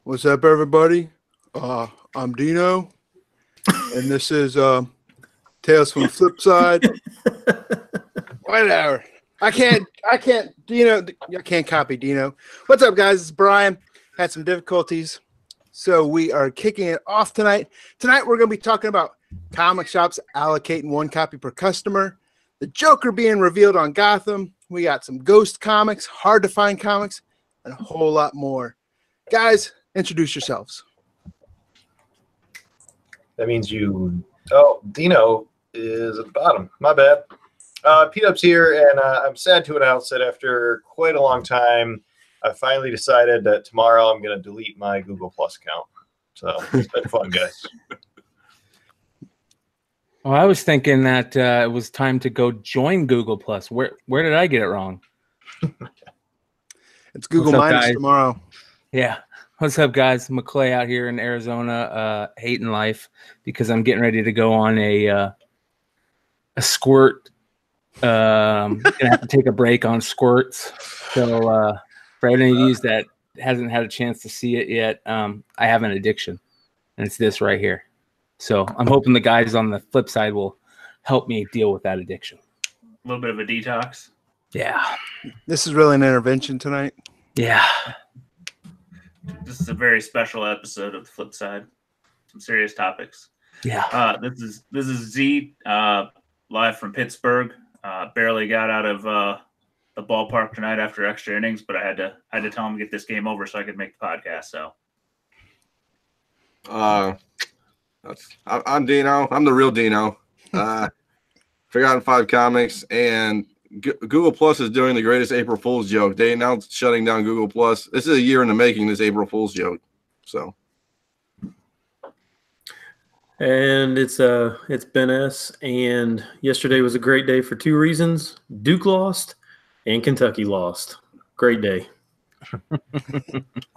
What's up, everybody? I'm Dino, and this is Tales from the FlipSide. Whatever. I can't, Dino. I can't copy Dino. What's up, guys? It's Brian. Had some difficulties, so we are kicking it off tonight. Tonight, we're going to be talking about comic shops allocating one copy per customer, the Joker being revealed on Gotham. We got some ghost comics, hard to find comics, and a whole lot more. Guys, introduce yourselves. That means you. Oh, Dino is at the bottom. My bad. P-Dub's here, and I'm sad to announce that after quite a long time, I finally decided that tomorrow I'm going to delete my Google Plus account. So it's been fun, guys. Well, I was thinking that it was time to go join Google Plus. Where did I get it wrong? It's Google Minus tomorrow. Yeah. What's up, guys? McClay out here in Arizona, hating life because I'm getting ready to go on a squirt. Gonna have to take a break on squirts. So for any of you that hasn't had a chance to see it yet, I have an addiction, and it's this right here. So I'm hoping the guys on the flip side will help me deal with that addiction. A little bit of a detox. Yeah. This is really an intervention tonight. Yeah. This is a very special episode of the Flip Side. Some serious topics. Yeah. This is Z live from Pittsburgh. Barely got out of the ballpark tonight after extra innings, but I had to tell him to get this game over so I could make the podcast. So. I'm Dino. I'm the real Dino. Forgotten 5 Comics, and Google Plus is doing the greatest April Fool's joke. They announced shutting down Google Plus. This is a year in the making, this April Fool's joke. So, and it's Ben S. And yesterday was a great day for 2 reasons: Duke lost, and Kentucky lost. Great day.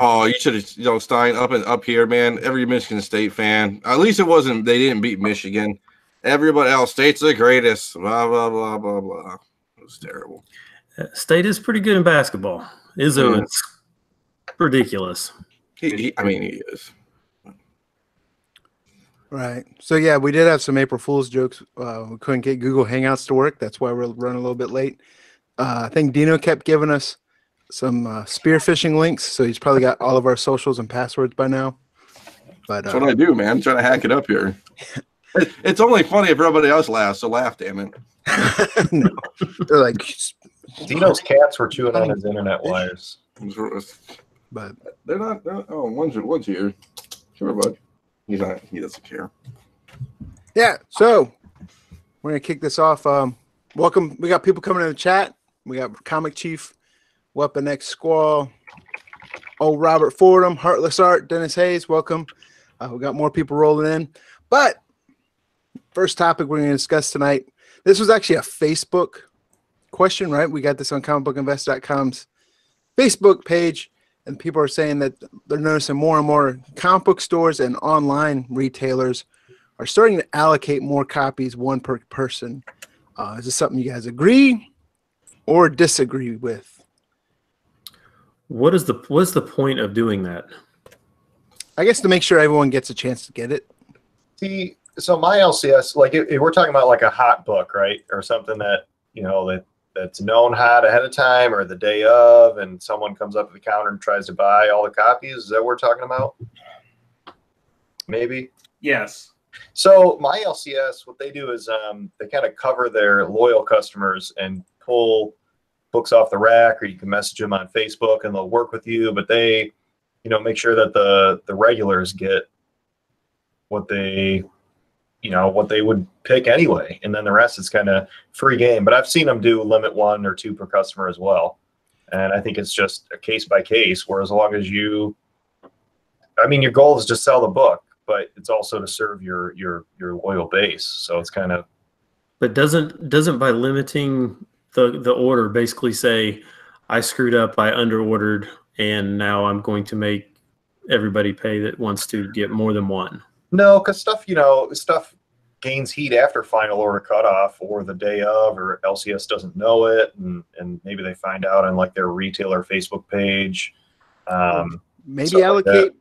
Oh, you should have, Stein, up here, man. Every Michigan State fan. At least it wasn't. They didn't beat Michigan. Everybody else, State's the greatest. Blah blah blah blah blah. It was terrible. State is pretty good in basketball. Izzo is ridiculous. He is. Right. So, yeah, we did have some April Fool's jokes. We couldn't get Google Hangouts to work. That's why we're running a little bit late. I think Dino kept giving us some spearfishing links, so he's probably got all of our socials and passwords by now. But that's what I do, man. I'm trying to hack it up here. It's only funny if everybody else laughs, so laugh, damn it. No. They're like, Dino's cats were chewing on his internet wires. But they're not. Oh, one's here. Sure, bud. He's not. He doesn't care. Yeah. So we're gonna kick this off. Welcome. We got people coming in the chat. We got Comic Chief, Weapon X Squall, old Robert Fordham, Heartless Art, Dennis Hayes. Welcome. We got more people rolling in. But first topic we're going to discuss tonight. This was actually a Facebook question, right? We got this on comicbookinvest.com's Facebook page, and people are saying that they're noticing more and more comic book stores and online retailers are starting to allocate more copies, one per person. Is this something you guys agree or disagree with? What's the point of doing that? I guess to make sure everyone gets a chance to get it. See, so my LCS, like if we're talking about like a hot book, right, or something that that's known hot ahead of time or the day of, and someone comes up to the counter and tries to buy all the copies. Is that what we're talking about? Maybe. Yes. So my LCS, what they do is they kind of cover their loyal customers and pull books off the rack, or you can message them on Facebook and they'll work with you, but they, make sure that the regulars get what they would pick anyway. And then the rest is kind of free game, but I've seen them do limit 1 or 2 per customer as well. And I think it's just a case by case, where as long as your goal is to sell the book, but it's also to serve your loyal base. So it's kind of. But doesn't by limiting the order basically say, I screwed up, I underordered, and now I'm going to make everybody pay that wants to get more than one? No, because stuff gains heat after final order cutoff or the day of, or LCS doesn't know it, and maybe they find out on like their retailer Facebook page. Maybe allocate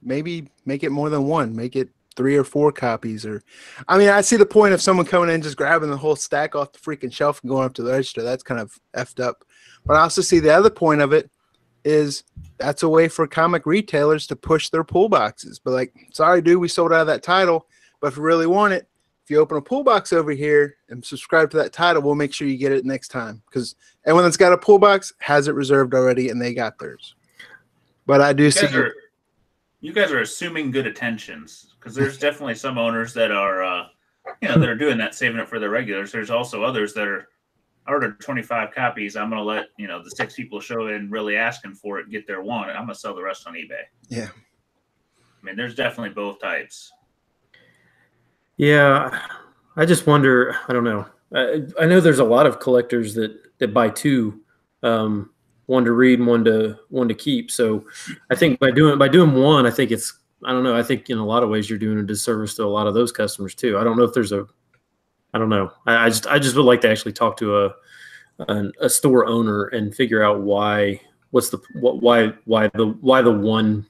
maybe make it more than one. Make it 3 or 4 copies. Or, I mean, I see the point of someone coming in and just grabbing the whole stack off the freaking shelf and going up to the register. That's kind of effed up. But I also see the other point of it is that's a way for comic retailers to push their pull boxes. But like, sorry, dude, we sold out of that title. But if you really want it, if you open a pull box over here and subscribe to that title, we'll make sure you get it next time. Because everyone that's got a pull box has it reserved already, and they got theirs. But I do see you guys are assuming good attentions, because there's definitely some owners that are, that are doing that, saving it for their regulars. There's also others that are, I ordered 25 copies. I'm going to let, the 6 people show in really asking for it, get their one, and I'm going to sell the rest on eBay. Yeah. I mean, there's definitely both types. Yeah. I just wonder, I don't know. I know there's a lot of collectors that buy 2, one to read and one to keep. So I think by doing 1, I think it's, I don't know. I think in a lot of ways you're doing a disservice to a lot of those customers too. I don't know if there's I don't know. I just would like to actually talk to a store owner and figure out why the 1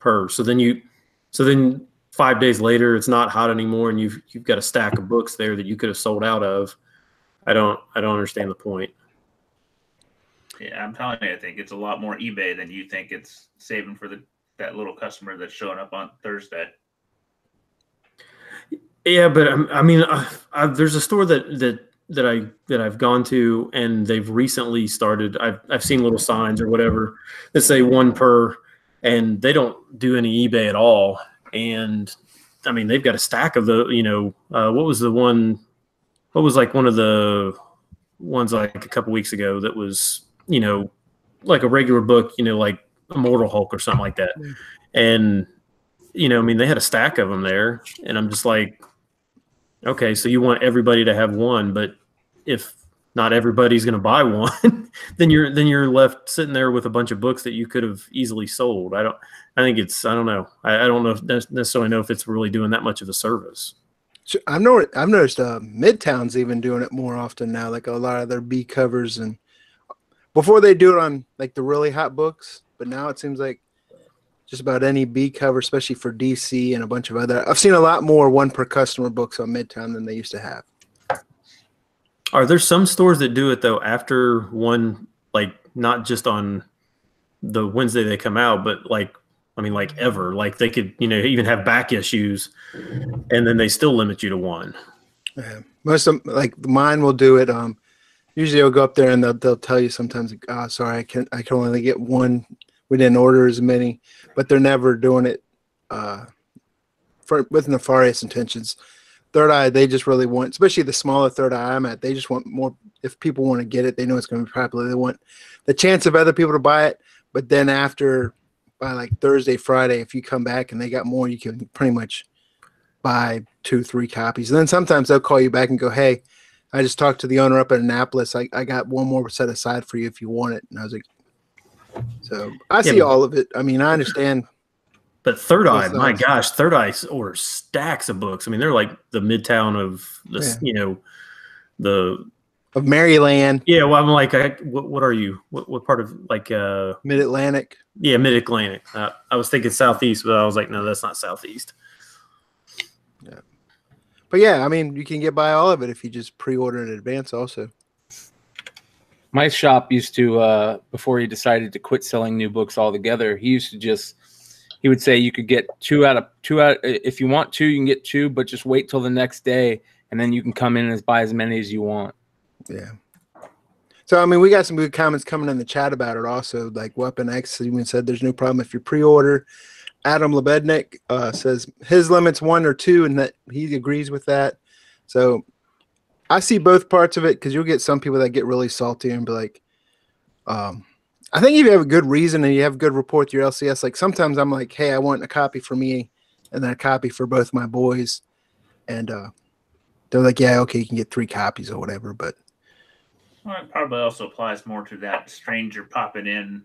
per. So then 5 days later it's not hot anymore and you've got a stack of books there that you could have sold out of. I don't understand the point. Yeah, I'm telling you, I think it's a lot more eBay than you think it's saving for that little customer that's showing up on Thursday. Yeah, but I mean, there's a store that I've gone to, and they've recently started. I've seen little signs or whatever that say 1 per, and they don't do any eBay at all. And I mean, they've got a stack of the, what was the one? What was like one of the ones like a couple weeks ago that was, like a regular book, like Immortal Hulk or something like that. And, I mean, they had a stack of them there, and I'm just like, okay, so you want everybody to have 1, but if not everybody's going to buy 1, then you're left sitting there with a bunch of books that you could have easily sold. I don't know. I don't necessarily know if it's really doing that much of a service. So I've noticed Midtown's even doing it more often now, like a lot of their B covers, and before they do it on like the really hot books, but now it seems like just about any B cover, especially for DC and a bunch of other. I've seen a lot more 1 per customer books on Midtown than they used to have. Are there some stores that do it though after 1, like not just on the Wednesday they come out, but like ever, like they could, even have back issues, and then they still limit you to 1. Yeah. Most of them, like mine will do it. Usually I'll go up there and they'll tell you sometimes, sorry, I can only get 1. We didn't order as many, but they're never doing it with nefarious intentions. Third Eye, they just really want, especially the smaller Third Eye I'm at, they just want more. If people want to get it, they know it's going to be popular. They want the chance of other people to buy it, but then by like Thursday, Friday, if you come back and they got more, you can pretty much buy 2, 3 copies. And then sometimes they'll call you back and go, hey, I just talked to the owner up in Annapolis. I got 1 more set aside for you if you want it. And I was like, so I see all of it. I mean, I understand. But Third Eye, my gosh, Third Eye orders stacks of books. I mean, they're like the Midtown of this, of Maryland. Yeah, well, I'm like, what are you? What part of like Mid-Atlantic? Yeah, Mid-Atlantic. I was thinking Southeast, but I was like, no, that's not Southeast. Yeah, but yeah, I mean, you can get by all of it if you just pre-order in advance. Also, my shop used to before he decided to quit selling new books altogether, he used to he would say you could get 2 out if you want 2, you can get 2, but just wait till the next day and then you can come in and buy as many as you want. Yeah. So I mean, we got some good comments coming in the chat about it also. Like Weapon X even said there's no problem if you pre-order. Adam Lebednik says his limit's 1 or 2 and that he agrees with that. So I see both parts of it, because you'll get some people that get really salty and be like, I think if you have a good reason and you have a good rapport with your LCS, like sometimes I'm like, hey, I want a copy for me and then a copy for both my boys. And they're like, yeah, okay, you can get 3 copies or whatever. But it probably also applies more to that stranger popping in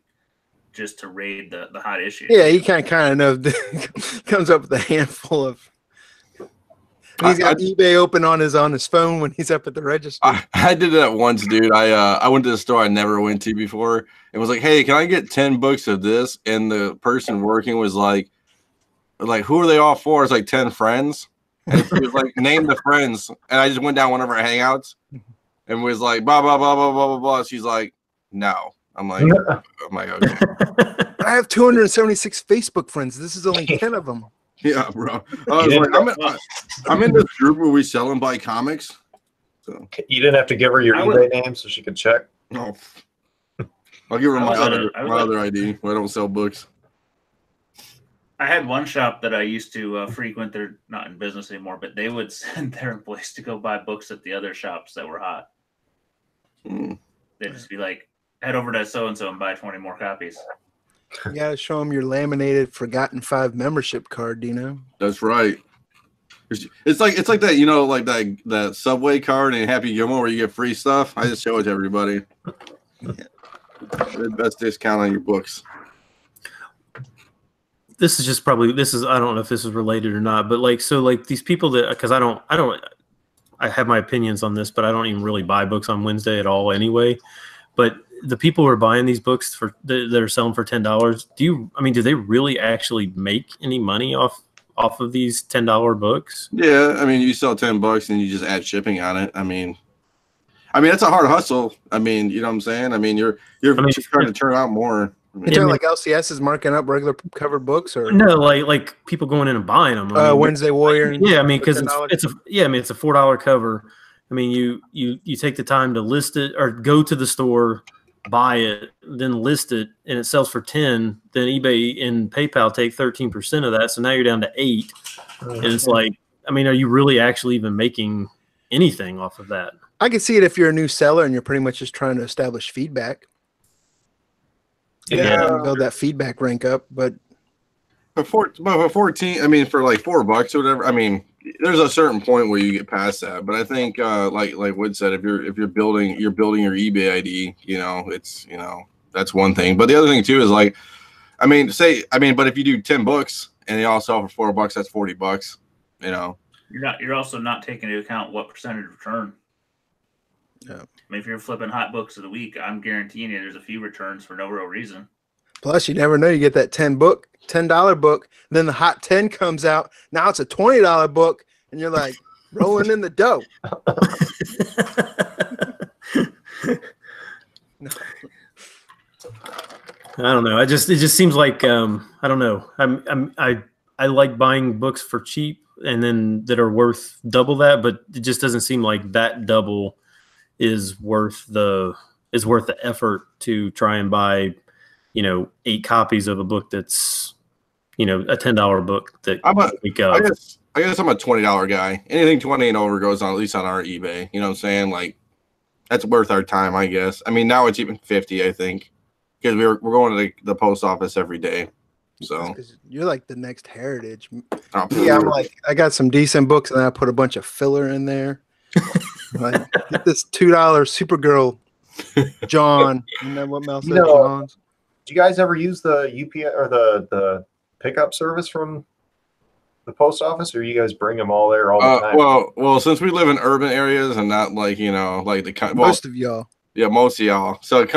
just to raid the hot issue. Yeah, you kind of know comes up with a handful of. He's got eBay open on his phone when he's up at the register. I did that once, dude. I went to the store I never went to before and was like, hey, can I get 10 books of this? And the person working was like, like, who are they all for? It's like 10 friends. And she was like, name the friends. And I just went down one of her hangouts and was like, blah, blah, blah, blah, blah, blah, blah. She's like, no. I'm like, okay. I have 276 Facebook friends. This is only 10 of them. Yeah, bro. I was like, I'm in this group where we sell and buy comics. So You didn't have to give her your eBay name so she could check? no. I'll give her my other ID where I don't sell books. I had one shop that I used to frequent. They're not in business anymore, but they would send their employees to go buy books at the other shops that were hot. They'd just be like, head over to so-and-so and buy 20 more copies. You got to show them your laminated Forgotten 5 membership card, Dino. That's right. It's like that, you know, like that Subway card in Happy Gilmore where you get free stuff. I just show it to everybody. The best discount on your books. This is just probably I don't know if this is related or not, but like these people that, because I have my opinions on this, but I don't even really buy books on Wednesday at all anyway. But the people who are buying these books that are selling for $10, do they really actually make any money off of these $10 books? Yeah, I mean, you sell $10 and you just add shipping on it. I mean, it's a hard hustle. I mean, you know what I'm saying? I mean, you're just trying to turn out more. You're talking like LCS is marking up regular cover books, or no, like people going in and buying them. Wednesday Warrior. Yeah, I mean, because it's a $4 cover. I mean, you take the time to list it or go to the store, buy it, then list it, and it sells for 10. Then eBay and PayPal take 13% of that, so now you're down to 8. And it's like, I mean, are you really actually even making anything off of that? I can see it if you're a new seller and you're pretty much just trying to establish feedback. Yeah, build that feedback rank up, but for 14, I mean, for like $4 or whatever, I mean, there's a certain point where you get past that. But I think, like Wood said, if you're building your eBay ID, you know, it's, you know, that's one thing. But the other thing too is like, but if you do 10 books and they all sell for $4, that's $40. You know, you're also not taking into account what percentage return. Yeah. I mean, if you're flipping hot books of the week, I'm guaranteeing you there's a few returns for no real reason. Plus, you never know. You get that $10 book, then the hot 10 comes out. Now it's a $20 book, and you're like rolling in the dough. I don't know. It just seems like I don't know. I like buying books for cheap and then that are worth double that, but it just doesn't seem like that double is worth the effort to try and buy, 8 copies of a book that's, a $10 book that I guess I'm a $20 guy. Anything 20 and over goes on, at least on our eBay. You know what I'm saying? Like, that's worth our time, I guess. I mean, now it's even 50, I think, because we're going to the post office every day. So you're like the next Heritage. Oh, yeah, I'm like, I got some decent books, and I put a bunch of filler in there. Like, get this $2 Supergirl, John. And then what else? John's. Do you guys ever use the UPS or the pickup service from the post office, or you guys bring them all there all the time? Well, since we live in urban areas and not like most of y'all. Yeah, most of y'all. So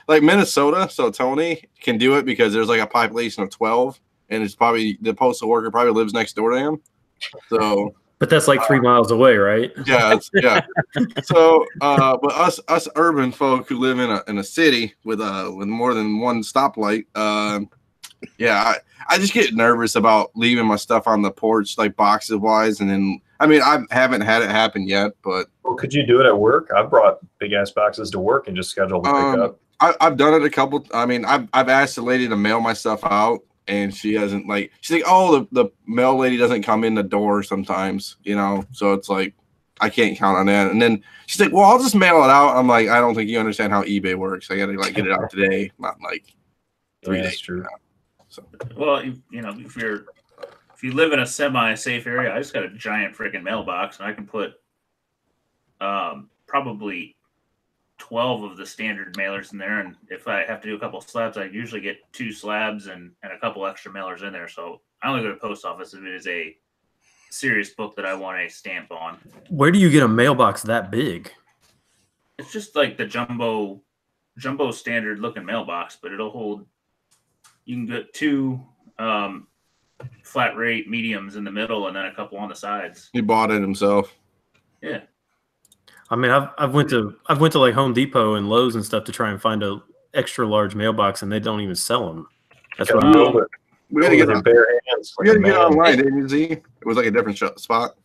like Minnesota, so Tony can do it because there's like a population of 12, and it's probably the postal worker probably lives next door to him. So, but that's like 3 miles away, right? Yeah, yeah. So, but us urban folk who live in a city with more than one stoplight, yeah, I just get nervous about leaving my stuff on the porch, like boxes wise, and then I mean I haven't had it happen yet, but could you do it at work? I've brought big ass boxes to work and just scheduled the pickup. I've done it a couple. I mean, I've asked the lady to mail my stuff out, and she hasn't she's like, oh, the mail lady doesn't come in the door sometimes, so it's like I can't count on that. And then she's like, well, I'll just mail it out. I'm like, I don't think you understand how eBay works. I got to get it out today, not like 3 days. True. So. Well, if you live in a semi-safe area, I just got a giant freaking mailbox, and I can put probably 12 of the standard mailers in there. And if I have to do a couple slabs, I usually get 2 slabs and a couple extra mailers in there. So I only go to the post office if it is a serious book that I want a stamp on. Where do you get a mailbox that big? It's just like the jumbo standard looking mailbox, but it'll hold. You can get 2 flat rate mediums in the middle and then a couple on the sides. He bought it himself. Yeah. I mean, I've went to like Home Depot and Lowe's and stuff to try and find a extra large mailbox, and they don't even sell them. That's what Gotta build it. We had to get in bare hands. We had to get online, didn't you, Z? It was like a different spot.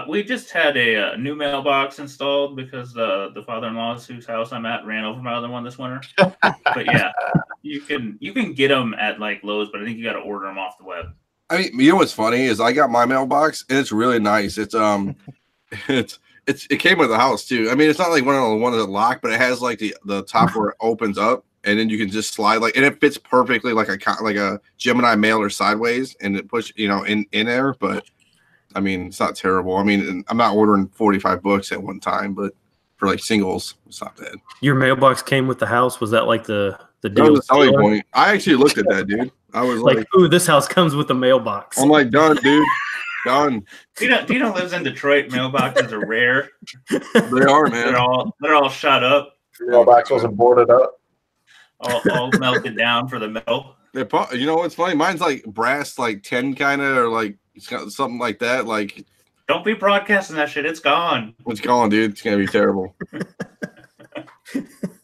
We just had a new mailbox installed because the father-in-law's whose house I'm at ran over my other one this winter. But yeah, you can get them at like Lowe's, but I think you got to order them off the web. I mean, you know what's funny is I got my mailbox and it's really nice. It's it came with the house too. I mean, it's not like one of the ones that lock, but it has like the top where it opens up, and then you can just slide and it fits perfectly like a Gemini mailer sideways, and it push in there. But I mean, it's not terrible. I mean, I'm not ordering 45 books at one time, but for like singles, it's not bad. Your mailbox came with the house. Was that like the That deal? was the selling point. I actually looked at that, dude. I was like, ooh, this house comes with a mailbox. I'm like, done, dude. Done. Dino lives in Detroit. Mailboxes are rare. They are, man. They're all shot up. Your mailbox wasn't boarded up. All melted down for the metal. You know what's funny? Mine's like brass, like 10 kind of, or like it's got something like that. Like, don't be broadcasting that shit. It's gone. It's gone, dude. It's gonna be terrible.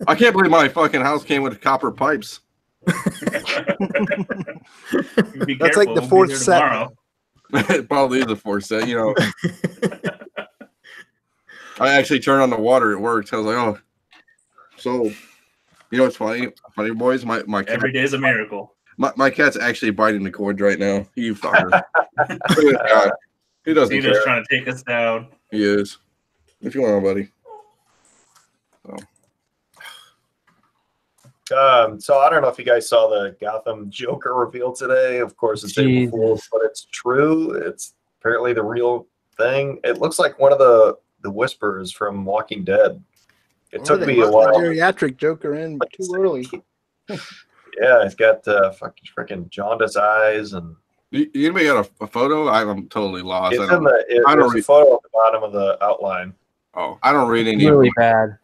I can't believe my fucking house came with copper pipes. That's like the fourth set. It probably is the fourth set. I actually turned on the water. It worked. I was like, oh. So, you know what's funny? Funny boys, my cat, every day is a miracle. My cat's actually biting the cord right now. You fucker. He doesn't He's just trying to take us down. He is. What's going on, buddy? So I don't know if you guys saw the Gotham Joker reveal today. Of course, it's April Fool's, but it's true. It's apparently the real thing. It looks like one of the Whisperers from Walking Dead. It took me a while. Geriatric Joker in too early. Yeah, he's got fucking freaking jaundice eyes and. Anybody got a photo? I'm totally lost. It's there's a photo at the bottom of the outline. Oh, I don't read any. Really bad.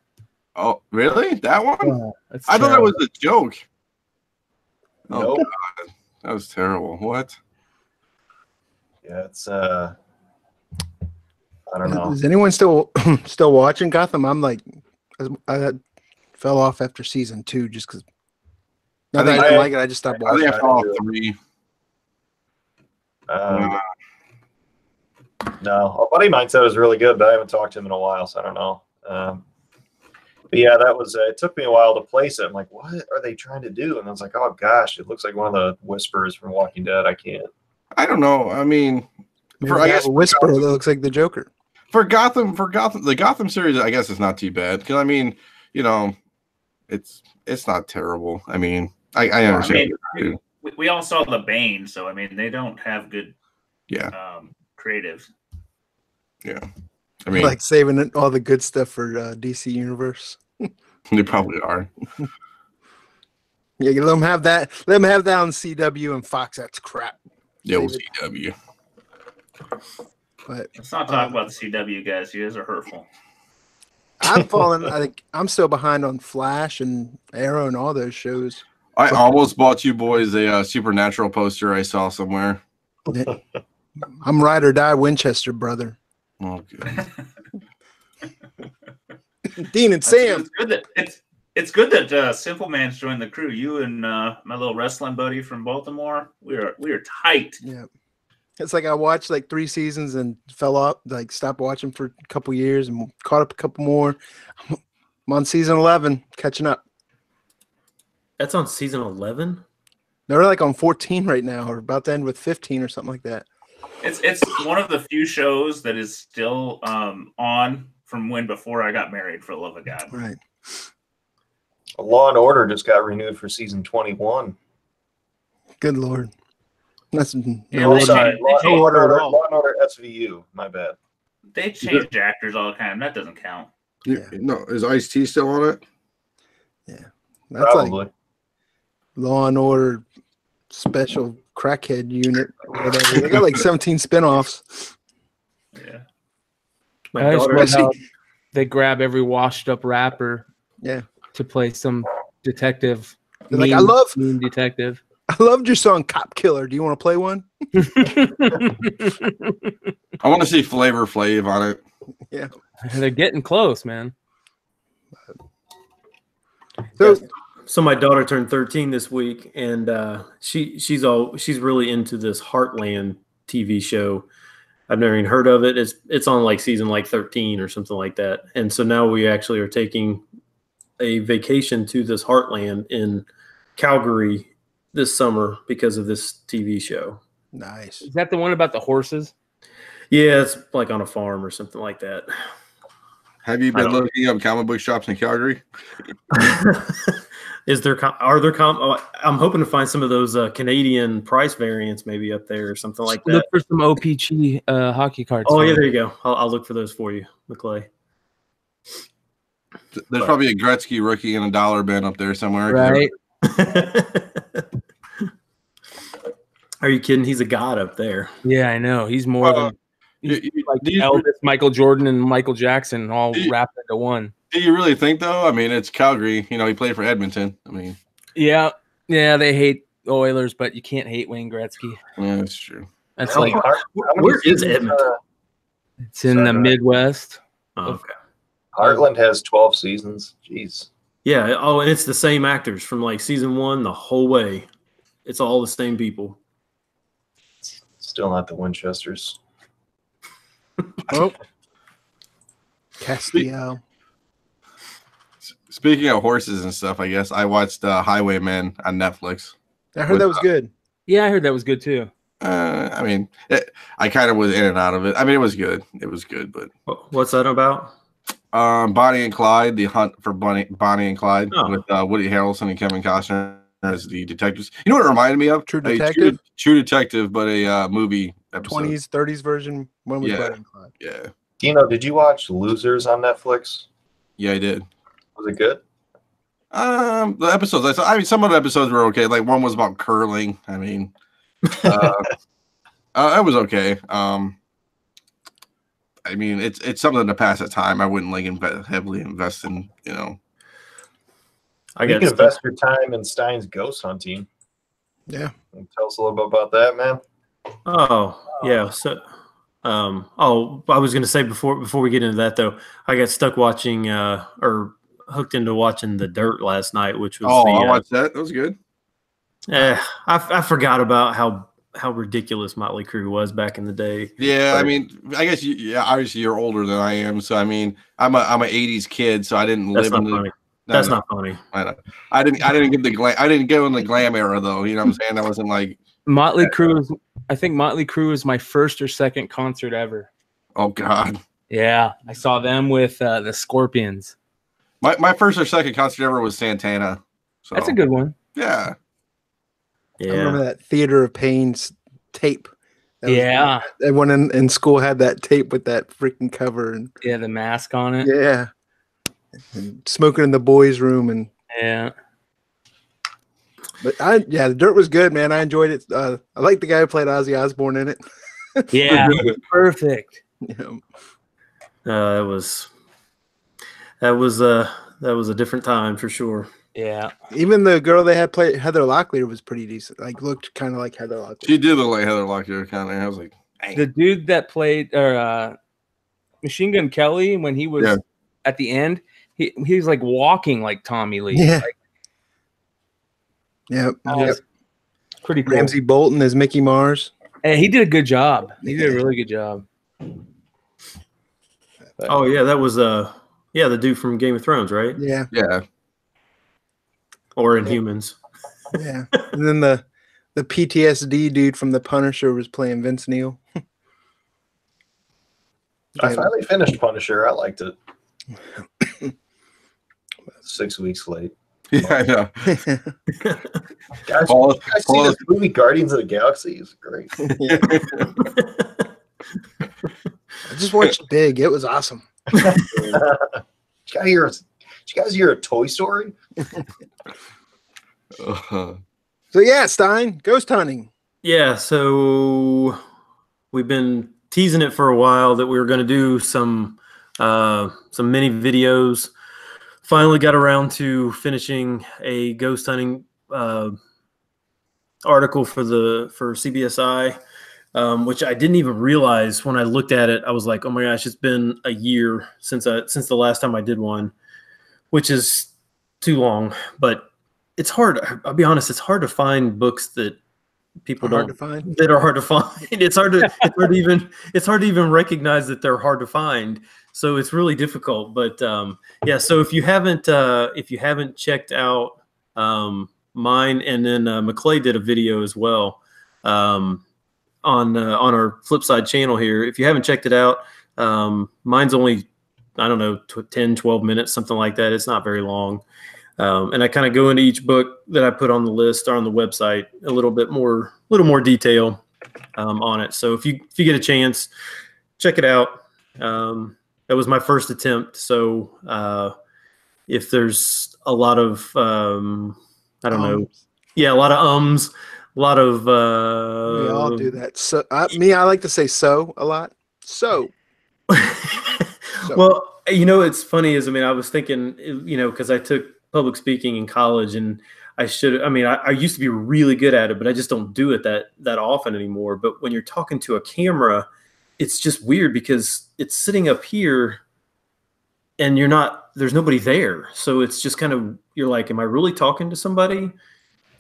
Oh, really? That one? Yeah, I thought that was a joke. Oh, Nope. God. That was terrible. What? Yeah, it's I don't know. Is anyone still watching Gotham? I'm like, I fell off after season 2 just because. Not that I didn't like it, I just stopped watching. I think I fell off 3. No, a buddy of mine said it was really good, but I haven't talked to him in a while, so I don't know. But yeah, that was. It took me a while to place it. I'm like, what are they trying to do? And I was like, oh gosh, it looks like one of the Whisperers from Walking Dead. I can't. I don't know. I mean, I guess a Whisperer that looks like the Joker. For Gotham, the Gotham series, I guess it's not too bad. Because I mean, it's not terrible. I mean, I understand. We all saw the Bane, so I mean, they don't have good, creatives. Yeah, I mean, like saving all the good stuff for DC Universe. They probably are. Yeah, let them have that. Let them have that on CW and Fox. That's crap. Yeah, we'll CW. But let's not talk about the CW guys. You guys are hurtful. I'm falling. I'm still behind on Flash and Arrow and all those shows. I almost bought you boys a Supernatural poster I saw somewhere. I'm ride or die Winchester, brother. Oh, good. Dean and Sam. It's good that Simple Man's joined the crew. You and my little wrestling buddy from Baltimore, we are tight. Yeah, it's like I watched like 3 seasons and fell off. Like stopped watching for a couple years and caught up a couple more. I'm on season 11, catching up. That's on season 11. They're like on 14 right now, or about to end with 15 or something like that. It's one of the few shows that is still on from when before I got married, for the love of God. Right. Law and Order just got renewed for season 21. Good Lord. That's Law and Order SVU. My bad. They change actors all the time. That doesn't count. No, is Ice-T still on it? Yeah. That's probably like Law and Order Special Crackhead Unit or whatever. They got like 17 spinoffs. Yeah. I just love how they grab every washed up rapper to play some detective. Like, I love mean detective. I loved your song Cop Killer. Do you want to play one? I want to see Flavor Flav on it. Yeah. They're getting close, man. So my daughter turned 13 this week, and she's really into this Heartland TV show. I've never even heard of it. It's on like season like 13 or something like that. And so now we actually are taking a vacation to this Heartland in Calgary this summer because of this TV show. Nice. Is that the one about the horses? Yeah, it's like on a farm or something like that. Have you been looking up comic book shops in Calgary? I'm hoping to find some of those Canadian price variants maybe up there or something like that. Look for some OPG hockey cards. Oh yeah, there you go. I'll look for those for you, McClay. There's probably a Gretzky rookie in a dollar bin up there somewhere. Right. Are you kidding? He's a god up there. Yeah, I know. He's more than like Elvis, Michael Jordan, and Michael Jackson all wrapped into one. Do you really think, though? I mean, it's Calgary. You know, he played for Edmonton. I mean, yeah, they hate Oilers, but you can't hate Wayne Gretzky. Yeah, that's true. That's like, where is Edmonton? It's in the Midwest. Oh, okay. Heartland has 12 seasons. Jeez. Yeah. Oh, and it's the same actors from like season 1 the whole way. It's all the same people. Still not the Winchesters. Oh, Castillo. Speaking of horses and stuff, I guess I watched Highwaymen on Netflix. I heard that was good. Yeah, I heard that was good too. I mean, I kind of was in and out of it. I mean, it was good. It was good, but what's that about? Bonnie and Clyde, the hunt for Bonnie and Clyde with Woody Harrelson and Kevin Costner as the detectives. You know what it reminded me of? True Detective. True Detective, but a movie episode. 20s, 30s version. When was Bonnie and Clyde? Yeah. Dino, did you watch Losers on Netflix? Yeah, I did. Was it good? The episodes I saw. I mean, some of the episodes were okay. Like one was about curling. I mean, it was okay. I mean, it's something to pass the time. I wouldn't like heavily invest in. You know, you can invest your time in Stein's ghost hunting. Yeah. Tell us a little bit about that, man. Oh yeah. So, I was going to say before we get into that though, I got stuck watching or hooked into watching The Dirt last night, which was I watched that. That was good. I forgot about how ridiculous Motley Crue was back in the day. Yeah, I mean, I guess obviously you're older than I am, so I mean, I'm a '80s kid, so I didn't live in the. That's not funny. I didn't get the glam. I didn't go in the glam era though. You know what I'm saying? I wasn't like Motley Crue. I think Motley Crue is my first or second concert ever. Oh God. Yeah, I saw them with the Scorpions. My first or second concert ever was Santana. So that's a good one. Yeah. I remember that Theater of Pain's tape. Yeah. Everyone in school had that tape with that freaking cover and the mask on it. Yeah. And smoking in the boys' room and But The Dirt was good, man. I enjoyed it. I like the guy who played Ozzy Osbourne in it. Yeah, perfect. Yeah. That was a different time for sure. Yeah. Even the girl they had played Heather Locklear was pretty decent. Like looked kind of like Heather Locklear. She did look like Heather Locklear kind of. I was like, dang. The dude that played Machine Gun Kelly when he was at the end, he was like walking like Tommy Lee. Yeah. Like, pretty cool. Ramsey Bolton as Mickey Mars. And he did a good job. He did a really good job. But, that was the dude from Game of Thrones, right? Yeah. Yeah. Or Inhumans. Yeah. And then the PTSD dude from The Punisher was playing Vince Neil. I finally finished Punisher. I liked it. 6 weeks late. Yeah, I know. Guys, you guys see this movie Guardians of the Galaxy? It's great. Yeah. I just watched Big. It was awesome. Did you guys hear a Toy Story? So Stein, ghost hunting. Yeah, so we've been teasing it for a while that we were going to do some mini videos. Finally got around to finishing a ghost hunting article for CBSI, which I didn't even realize when I looked at it. I was like, oh my gosh, it's been a year since the last time I did one, which is too long. But it's hard. I'll be honest, it's hard to find books that people Hard don't to find. that are hard to find. It's hard to even recognize that they're hard to find. So it's really difficult. But yeah, so if you haven't checked out mine, and then McClay did a video as well on our FlipSide channel here. If you haven't checked it out, mine's only, I don't know, 10, 12 minutes, something like that. It's not very long. And I kind of go into each book that I put on the list or on the website a little more detail on it. So if you get a chance, check it out. That was my first attempt. So if there's a lot of I don't know, yeah, a lot of a lot of we all do that. So I like to say so a lot. So. Well, it's funny is, I was thinking, because I took public speaking in college, and I used to be really good at it, but I just don't do it that often anymore. But when you're talking to a camera, it's just weird because it's sitting up here and there's nobody there. So it's just kind of, you're like, am I really talking to somebody?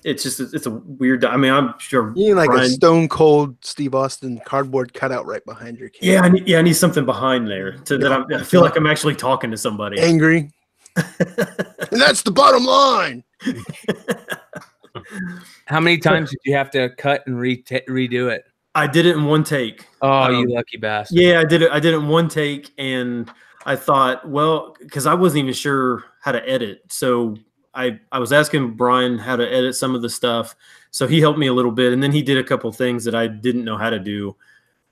It's a weird, I'm sure. You need like a stone cold Steve Austin cardboard cutout right behind your camera. I need something behind there I feel like I'm actually talking to somebody. Angry. And that's the bottom line. How many times did you have to cut and redo it? I did it in one take. Oh, you lucky bastard. Yeah, I did it in one take, and I thought, well, because I wasn't even sure how to edit. So I was asking Brian how to edit some of the stuff. So he helped me a little bit, and then he did a couple things that I didn't know how to do.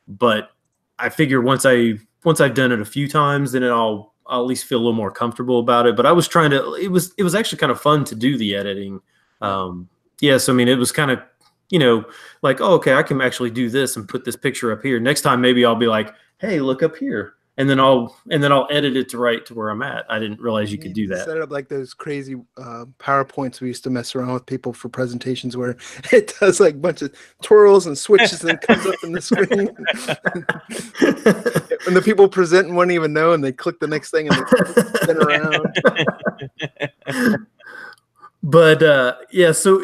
But I figured once I've done it a few times, then I'll at least feel a little more comfortable about it. But I was trying to, it was actually kind of fun to do the editing. Yeah. So, it was kind of, like, oh, okay, I can actually do this and put this picture up here. Next time, maybe I'll be like, hey, look up here. And then I'll edit it to where I'm at. I didn't realize you could do that. Set it up like those crazy PowerPoints we used to mess around with people for presentations, where it does like a bunch of twirls and switches and comes up in the screen. And the people presenting wouldn't even know, and they click the next thing and they spin around. But yeah, so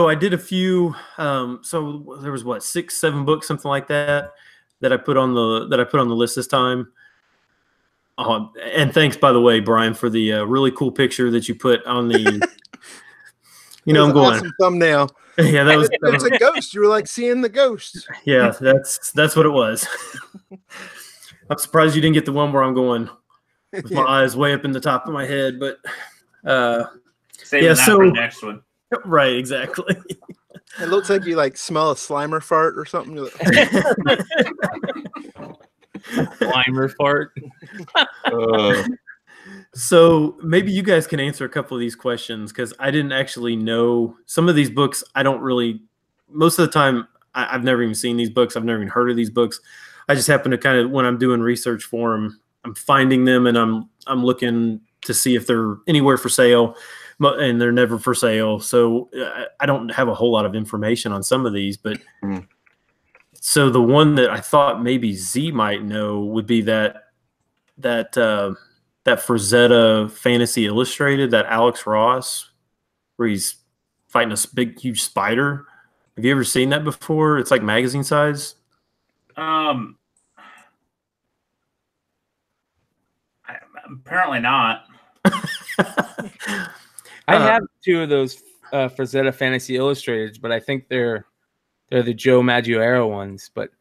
I did a few. So there was 6, 7 books, something like that I put on the list this time. And thanks, by the way, Brian, for the really cool picture that you put on the. I'm going awesome thumbnail. Yeah, that was a ghost. You were like seeing the ghost. Yeah, that's what it was. I'm surprised you didn't get the one where I'm going with my eyes way up in the top of my head, but Saving that for the next one. Right, exactly. It looks like you smell a Slimer fart or something. Slimer fart. So maybe you guys can answer a couple of these questions, because I didn't actually know some of these books. I don't really, most of the time, I've never even seen these books. I've never even heard of these books. I just happen to kind of, when I'm doing research for them, I'm finding them and I'm looking to see if they're anywhere for sale. And they're never for sale. So I don't have a whole lot of information on some of these, but so the one that I thought maybe Z might know would be that Frazetta Fantasy Illustrated, that Alex Ross, where he's fighting a big, huge spider. Have you ever seen that before? It's like magazine size. Apparently not. I have 2 of those Frazetta Fantasy Illustrateds, but I think they're the Joe Madureira ones, but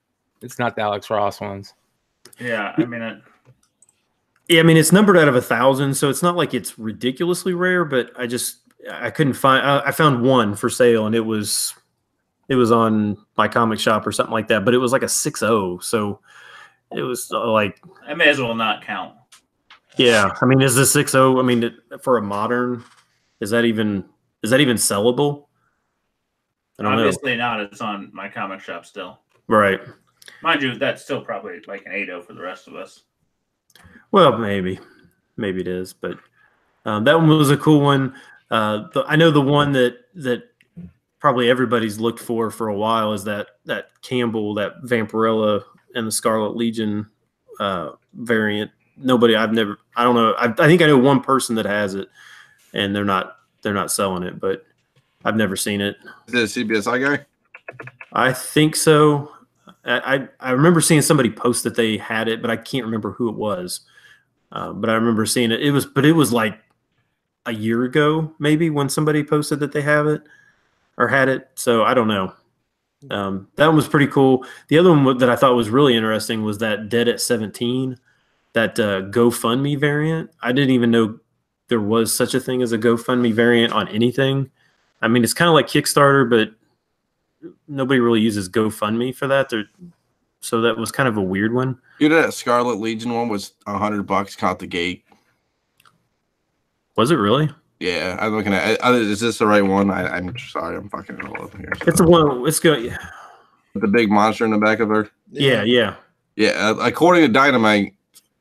it's not the Alex Ross ones. Yeah, it's numbered out of 1,000, so it's not like it's ridiculously rare. But I couldn't find. I found one for sale, and it was on my comic shop or something like that. But it was like a 6.0, so it was like I may as well not count. Yeah, is the 6.0? For a modern. Is that even sellable? I don't Obviously know. not. It's on my comic shop still. Right. Mind you, that's still probably like an 8.0 for the rest of us. Well, maybe it is, but that one was a cool one. I know the one that probably everybody's looked for a while is that Campbell, that Vampirella, and the Scarlet Legion variant. Nobody, I don't know. I think I know one person that has it, and they're not selling it, but I've never seen it. Is it a CBSI guy? I think so. I remember seeing somebody post that they had it, but I can't remember who it was. But I remember seeing it. It was like a year ago, maybe, when somebody posted that they have it or had it. So I don't know. That one was pretty cool. The other one that I thought was really interesting was that Dead at 17, that GoFundMe variant. I didn't even know there was such a thing as a GoFundMe variant on anything. I mean, it's kind of like Kickstarter, but nobody really uses GoFundMe for that. So that was kind of a weird one. You know, that Scarlet Legion one was $100 caught the gate. Was it really? Yeah, I'm looking at it. Is this the right one? I'm sorry, I'm fucking it all up here. It's the one. It's good. Yeah. With the big monster in the back of her. Yeah. According to Dynamite,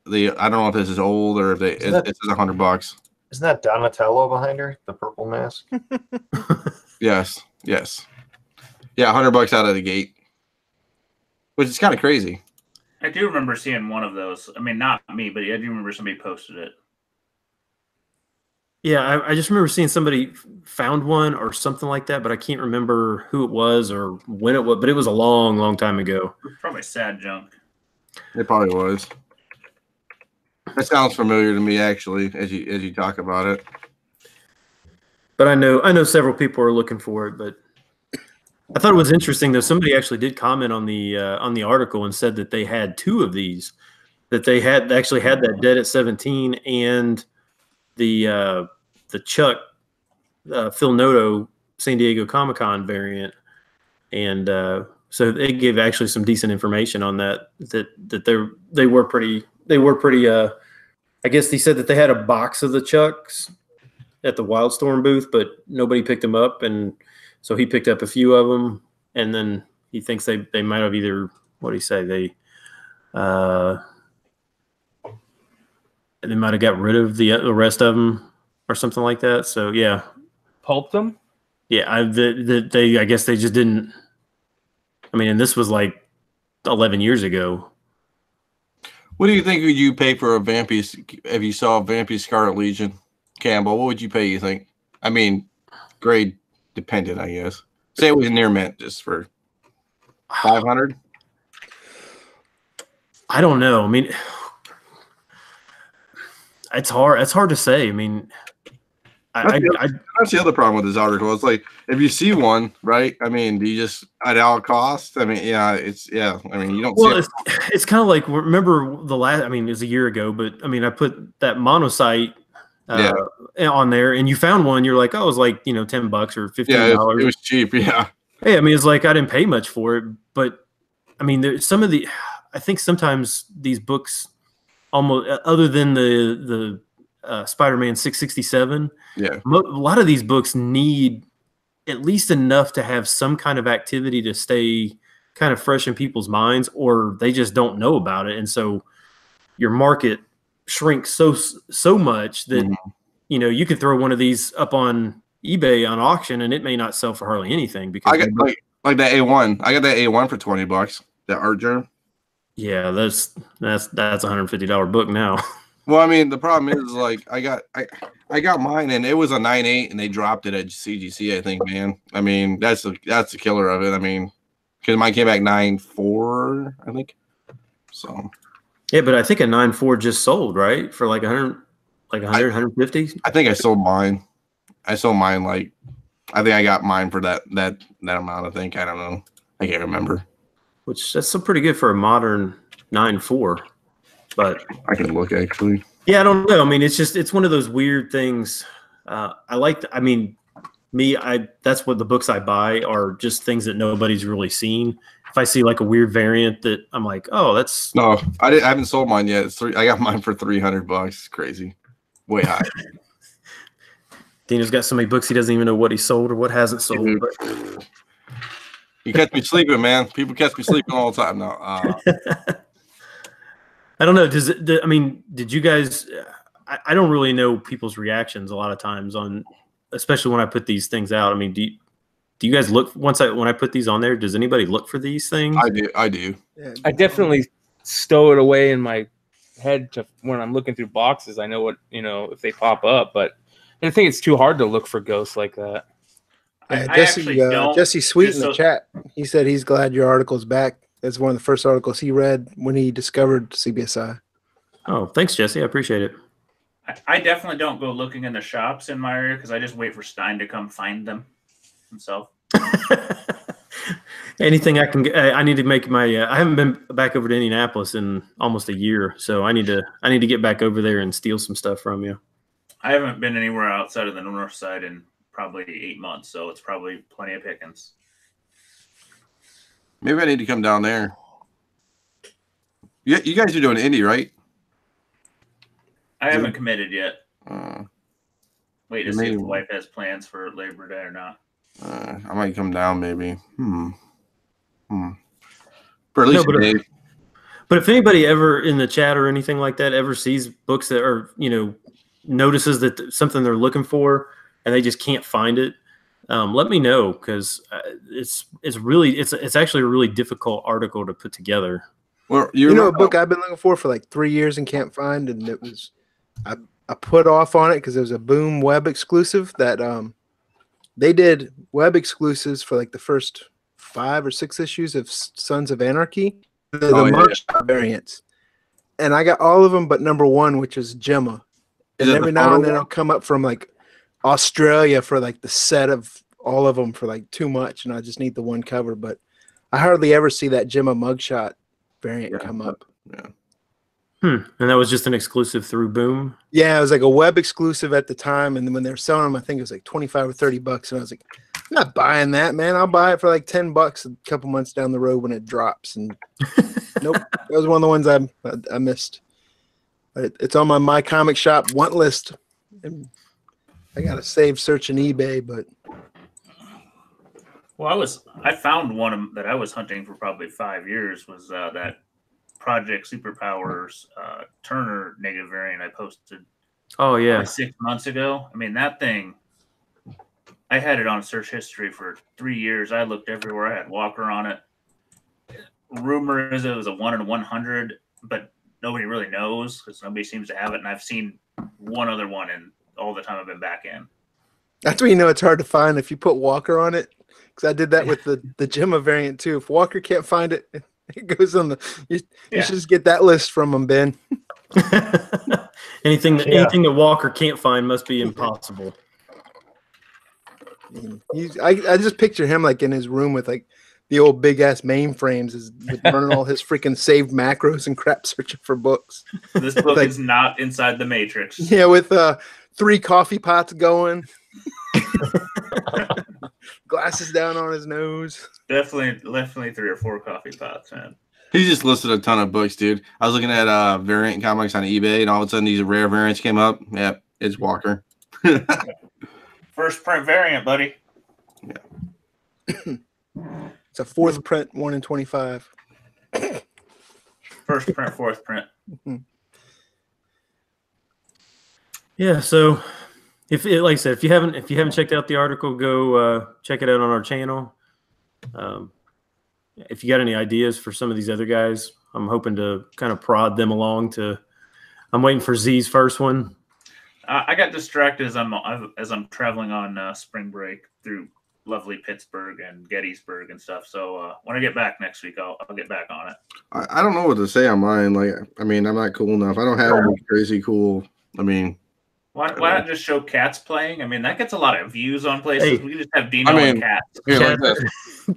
I don't know if this is old or if it's $100. Isn't that Donatello behind her, the purple mask? Yes. Yeah, $100 out of the gate, which is kind of crazy. I do remember seeing one of those. I mean, not me, but I do remember somebody posted it. Yeah, I just remember seeing somebody found one or something like that, but I can't remember who it was or when it was. But it was a long, long time ago. Probably sad junk. It probably was. That sounds familiar to me, actually, as you talk about it. But I know several people are looking for it. But I thought it was interesting, though. Somebody actually did comment on the article and said that they had two of these. That they actually had that Dead at 17 and the Chuck Phil Noto San Diego Comic-Con variant, and so they gave actually some decent information on that they were pretty. I guess he said that they had a box of the Chucks at the Wildstorm booth, but nobody picked them up, and so he picked up a few of them, and then he thinks they might have either, what did he say, they might have got rid of the rest of them or something like that. So yeah, Pulped them. yeah. I guess they just didn't. I mean, and this was like 11 years ago. What do you think would you pay for a Vampy if you saw a Vampy Scarlet Legion, Campbell? What would you pay? You think? I mean, grade dependent, I guess. Say it was near mint, just for 500. I don't know. I mean, it's hard. It's hard to say. I mean, That's the other problem with this article. It's like, if you see one, right? I mean, do you just at all costs? I mean, yeah. I mean, you don't. Well, it's kind of like, remember the last. I mean, it was a year ago, but I mean, I put that monocyte on there, and you found one. You're like, oh, it was like $10 or $15. Yeah, it was cheap. Yeah. Hey, I mean, it's like I didn't pay much for it, but I mean, there's some of the. I think sometimes these books, almost other than the Spider-Man 667. Yeah. A lot of these books need at least enough to have some kind of activity to stay kind of fresh in people's minds, or they just don't know about it. And so your market shrinks so much that, you could throw one of these up on eBay on auction and it may not sell for hardly anything, because I got like that A1. I got that A1 for $20. That art germ. Yeah, that's $150 book now. Well, I mean, the problem is, like, I got mine, and it was a 9.8, and they dropped it at CGC, I think, man. I mean, that's the killer of it. I mean, because mine came back 9.4, I think. So. Yeah, but I think a 9.4 just sold, right, for like 150. I think I sold mine. Like, I think I got mine for that amount. I think, I don't know. I can't remember. Which that's still pretty good for a modern 9.4. But I can look, actually. Yeah, I don't know. I mean, it's one of those weird things. That's what the books I buy are, just things that nobody's really seen. If I see like a weird variant that I'm like, oh, that's no, I haven't sold mine yet. I got mine for $300. It's crazy, way high. Dino's got so many books he doesn't even know what he sold or what hasn't sold. But you catch me sleeping, man. People catch me sleeping all the time now. I don't know. Did you guys? I don't really know people's reactions a lot of times on, especially when I put these things out. I mean, Do you guys look when I put these on there? Does anybody look for these things? I do. Yeah. I definitely stow it away in my head to when I'm looking through boxes. I know what if they pop up, but I think it's too hard to look for ghosts like that. I Jesse, actually don't, Jesse Sweet just in the so- chat. He said he's glad your article's back. That's one of the first articles he read when he discovered CBSI. Oh, thanks, Jesse. I appreciate it. I definitely don't go looking in the shops in my area because I just wait for Stein to come find them himself. Anything I can get. I need to make my. I haven't been back over to Indianapolis in almost a year, so I need to get back over there and steal some stuff from you. I haven't been anywhere outside of the north side in probably 8 months, so it's probably plenty of pickings. Maybe I need to come down there. You guys are doing indie, right? I haven't committed yet. Wait to see if maybe- the wife has plans for Labor Day or not. I might come down maybe. For at least No, a day. But if anybody ever in the chat or anything like that ever sees books that are, notices that something they're looking for and they just can't find it, let me know, because it's actually a really difficult article to put together. Well, You know a book I've been looking for like 3 years and can't find, and it was I put off on it because it was a Boom web exclusive that they did web exclusives for like the first 5 or 6 issues of Sons of Anarchy, the mugshot variants, and I got all of them but number 1, which is Gemma. And every now and then it'll come up from like Australia for like the set of all of them for like too much, and I just need the one cover. But I hardly ever see that Gemma mugshot variant come up. Yeah. And that was just an exclusive through Boom. Yeah, it was like a web exclusive at the time, and then when they were selling them, I think it was like $25 or $30, and I was like, I'm not buying that, man. I'll buy it for like $10 a couple months down the road when it drops. And nope, that was one of the ones I missed. But it's on my comic shop want list, and I got to save searching eBay, but. Well, I found one that I was hunting for probably 5 years was that Project Superpowers Turner negative variant I posted. Oh yeah, like 6 months ago. I mean, that thing, I had it on search history for 3 years. I looked everywhere. I had Walker on it. Rumor is it was a 1 in 100, but nobody really knows because nobody seems to have it. And I've seen one other one in all the time I've been back in. That's when you know it's hard to find if you put Walker on it. Because I did that with the Gemma variant too. If Walker can't find it, it goes on you should just get that list from him, Ben. anything that Walker can't find must be impossible. I just picture him like in his room with like the old big ass mainframes, running all his freaking saved macros and crap, searching for books. This book is not inside the Matrix. Yeah, with 3 coffee pots going. Glasses down on his nose. Definitely 3 or 4 coffee pots, man. He just listed a ton of books, dude. I was looking at variant comics on eBay, and all of a sudden these rare variants came up. Yep, it's Walker. First print variant, buddy. Yeah. It's a 4th print, 1 in 25. First print, 4th print. Yeah, so like I said, if you haven't checked out the article, go check it out on our channel. If you got any ideas for some of these other guys, I'm hoping to kind of prod them along. I'm waiting for Z's first one. I got distracted as I'm traveling on spring break through lovely Pittsburgh and Gettysburg and stuff. So when I get back next week, I'll get back on it. I don't know what to say on mine. Like, I mean, I'm not cool enough. I don't have any crazy cool. I mean, why not just show cats playing? I mean, that gets a lot of views on places. Hey, we just have Dino and cats.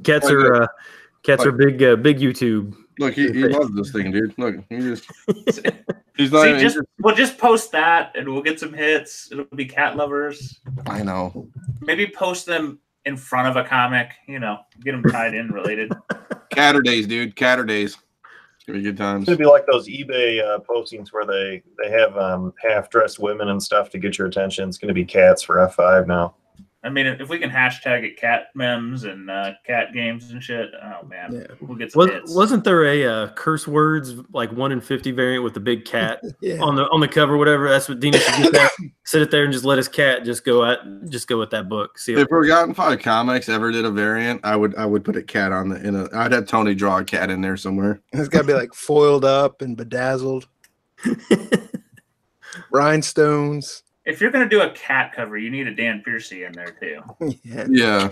Cats are big YouTube. Look, he loves this thing, dude. Look, he's not. We'll just post that, and we'll get some hits. It'll be cat lovers. I know. Maybe post them in front of a comic. Get them tied in, related. Catter days, dude. Catter days. It's gonna be good times. It's gonna be like those eBay postings where they have half dressed women and stuff to get your attention. It's gonna be cats for F5 now. I mean, if we can hashtag it cat memes and cat games and shit, oh man, Yeah. we'll get some hits. Wasn't there a curse words like 1 in 50 variant with the big cat Yeah. on the cover, whatever? That's what Dino should get that. Sit it there and just let his cat just go with that book. See If Forgotten 5 Comics ever did a variant, I would put a cat on I'd have Tony draw a cat in there somewhere. It's got to be like foiled up and bedazzled. Rhinestones. If you're gonna do a cat cover, you need a Dan Piercy in there too. Yeah. Yeah.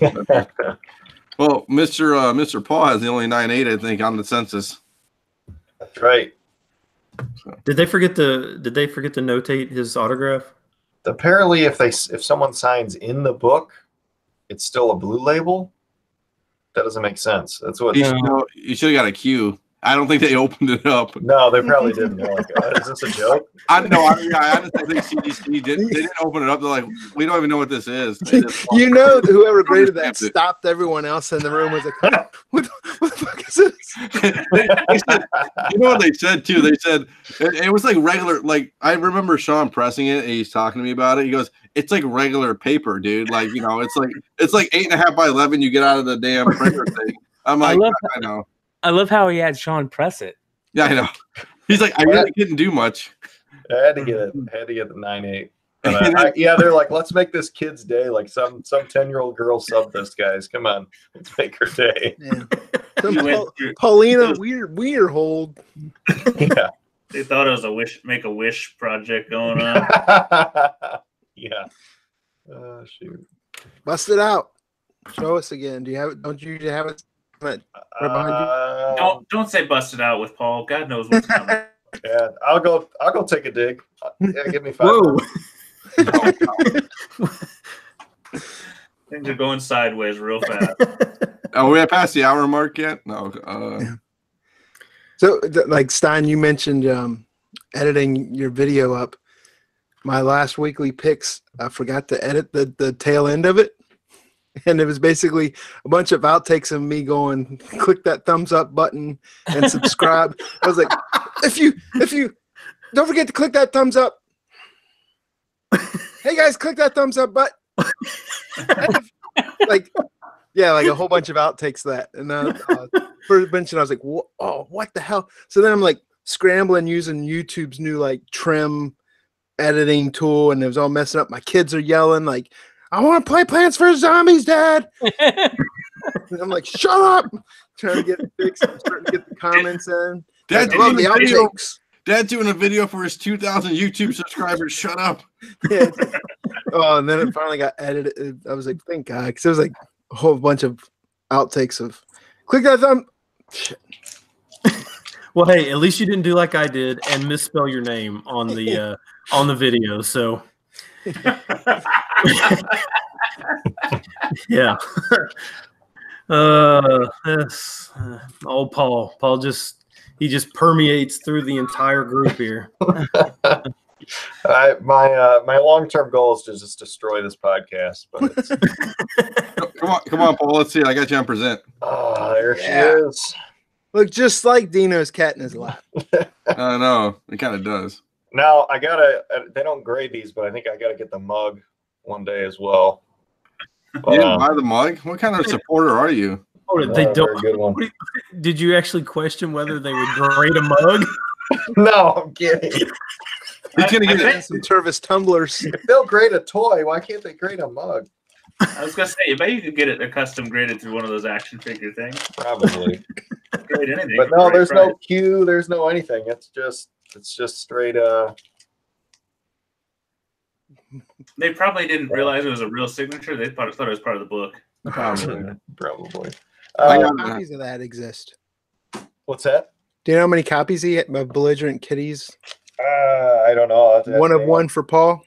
Well, Mr. Paul has the only 9.8, I think, on the census. That's right. Did they forget to notate his autograph? Apparently, if someone signs in the book, it's still a blue label. That doesn't make sense. That's what. You should have got a Q. I don't think they opened it up. No, they probably didn't. They're like, is this a joke? I honestly think CDC didn't. They didn't open it up. They're like, we don't even know what this is. You know, whoever graded that stopped everyone else in the room. Was like, what the fuck is this? They said, you know what they said too? They said it was like regular. Like I remember Sean pressing it, and he's talking to me about it. He goes, "It's like regular paper, dude. Like it's like 8.5 by 11. You get out of the damn printer thing." I'm like, I know. I love how he had Sean press it. Yeah, I know. He's like, I really didn't do much. I had to get it. I had to get the 9.8. Yeah, they're like, let's make this kid's day. Like some 10-year-old girl subbed this, guys. Come on, let's make her day. Yeah. Paulina Weirhold. Yeah. They thought it was a make a wish project going on. Yeah. Oh shoot. Bust it out. Show us again. Do you have it? Don't you have it? Right behind you? Don't say bust it out with Paul. God knows what's coming. Yeah, I'll go take a dig. Yeah, give me 5. Whoa. Things are going sideways real fast. Are we past the hour mark yet? No. So, like Stein, you mentioned editing your video up. My last weekly picks, I forgot to edit the tail end of it. And it was basically a bunch of outtakes of me going, click that thumbs up button and subscribe. I was like, if you don't forget to click that thumbs up. Hey guys, click that thumbs up button. like a whole bunch of outtakes of that. And first mention, I was like, what the hell? So then I'm like scrambling using YouTube's new like trim editing tool, and it was all messing up. My kids are yelling like, I want to play Plants vs. Zombies, Dad. And I'm like, shut up. Trying to get it fixed. I'm starting to get the comments in. Dad's doing a video for his 2,000 YouTube subscribers. Shut up. Yeah. Oh, and then it finally got edited. I was like, thank God. Because it was like a whole bunch of outtakes of click that thumb. Shit. Well, hey, at least you didn't do like I did and misspell your name on the video. So yeah. Yes. Old Paul. Paul just permeates through the entire group here. My long-term goal is to just destroy this podcast. But come on, Paul. Let's see. I got you on present. Oh, there she is. Look just like Dino's cat in his lap. I know. It kind of does. Now they don't grade these, but I think I gotta get the mug one day as well. You didn't buy the mug? What kind of supporter are you? Oh, they don't. Good one. Did you actually question whether they would grade a mug? No, I'm kidding. He's gonna get some Tervis tumblers. If they'll grade a toy, why can't they grade a mug? I was gonna say, I bet you could get it custom graded through one of those action figure things. Probably. Grade anything. But no, there's no cue. There's no anything. It's just straight. They probably didn't realize it was a real signature. They thought it was part of the book. Probably. How many copies of that exist? What's that? Do you know how many copies he had of Belligerent Kitties? I don't know. One of one for Paul.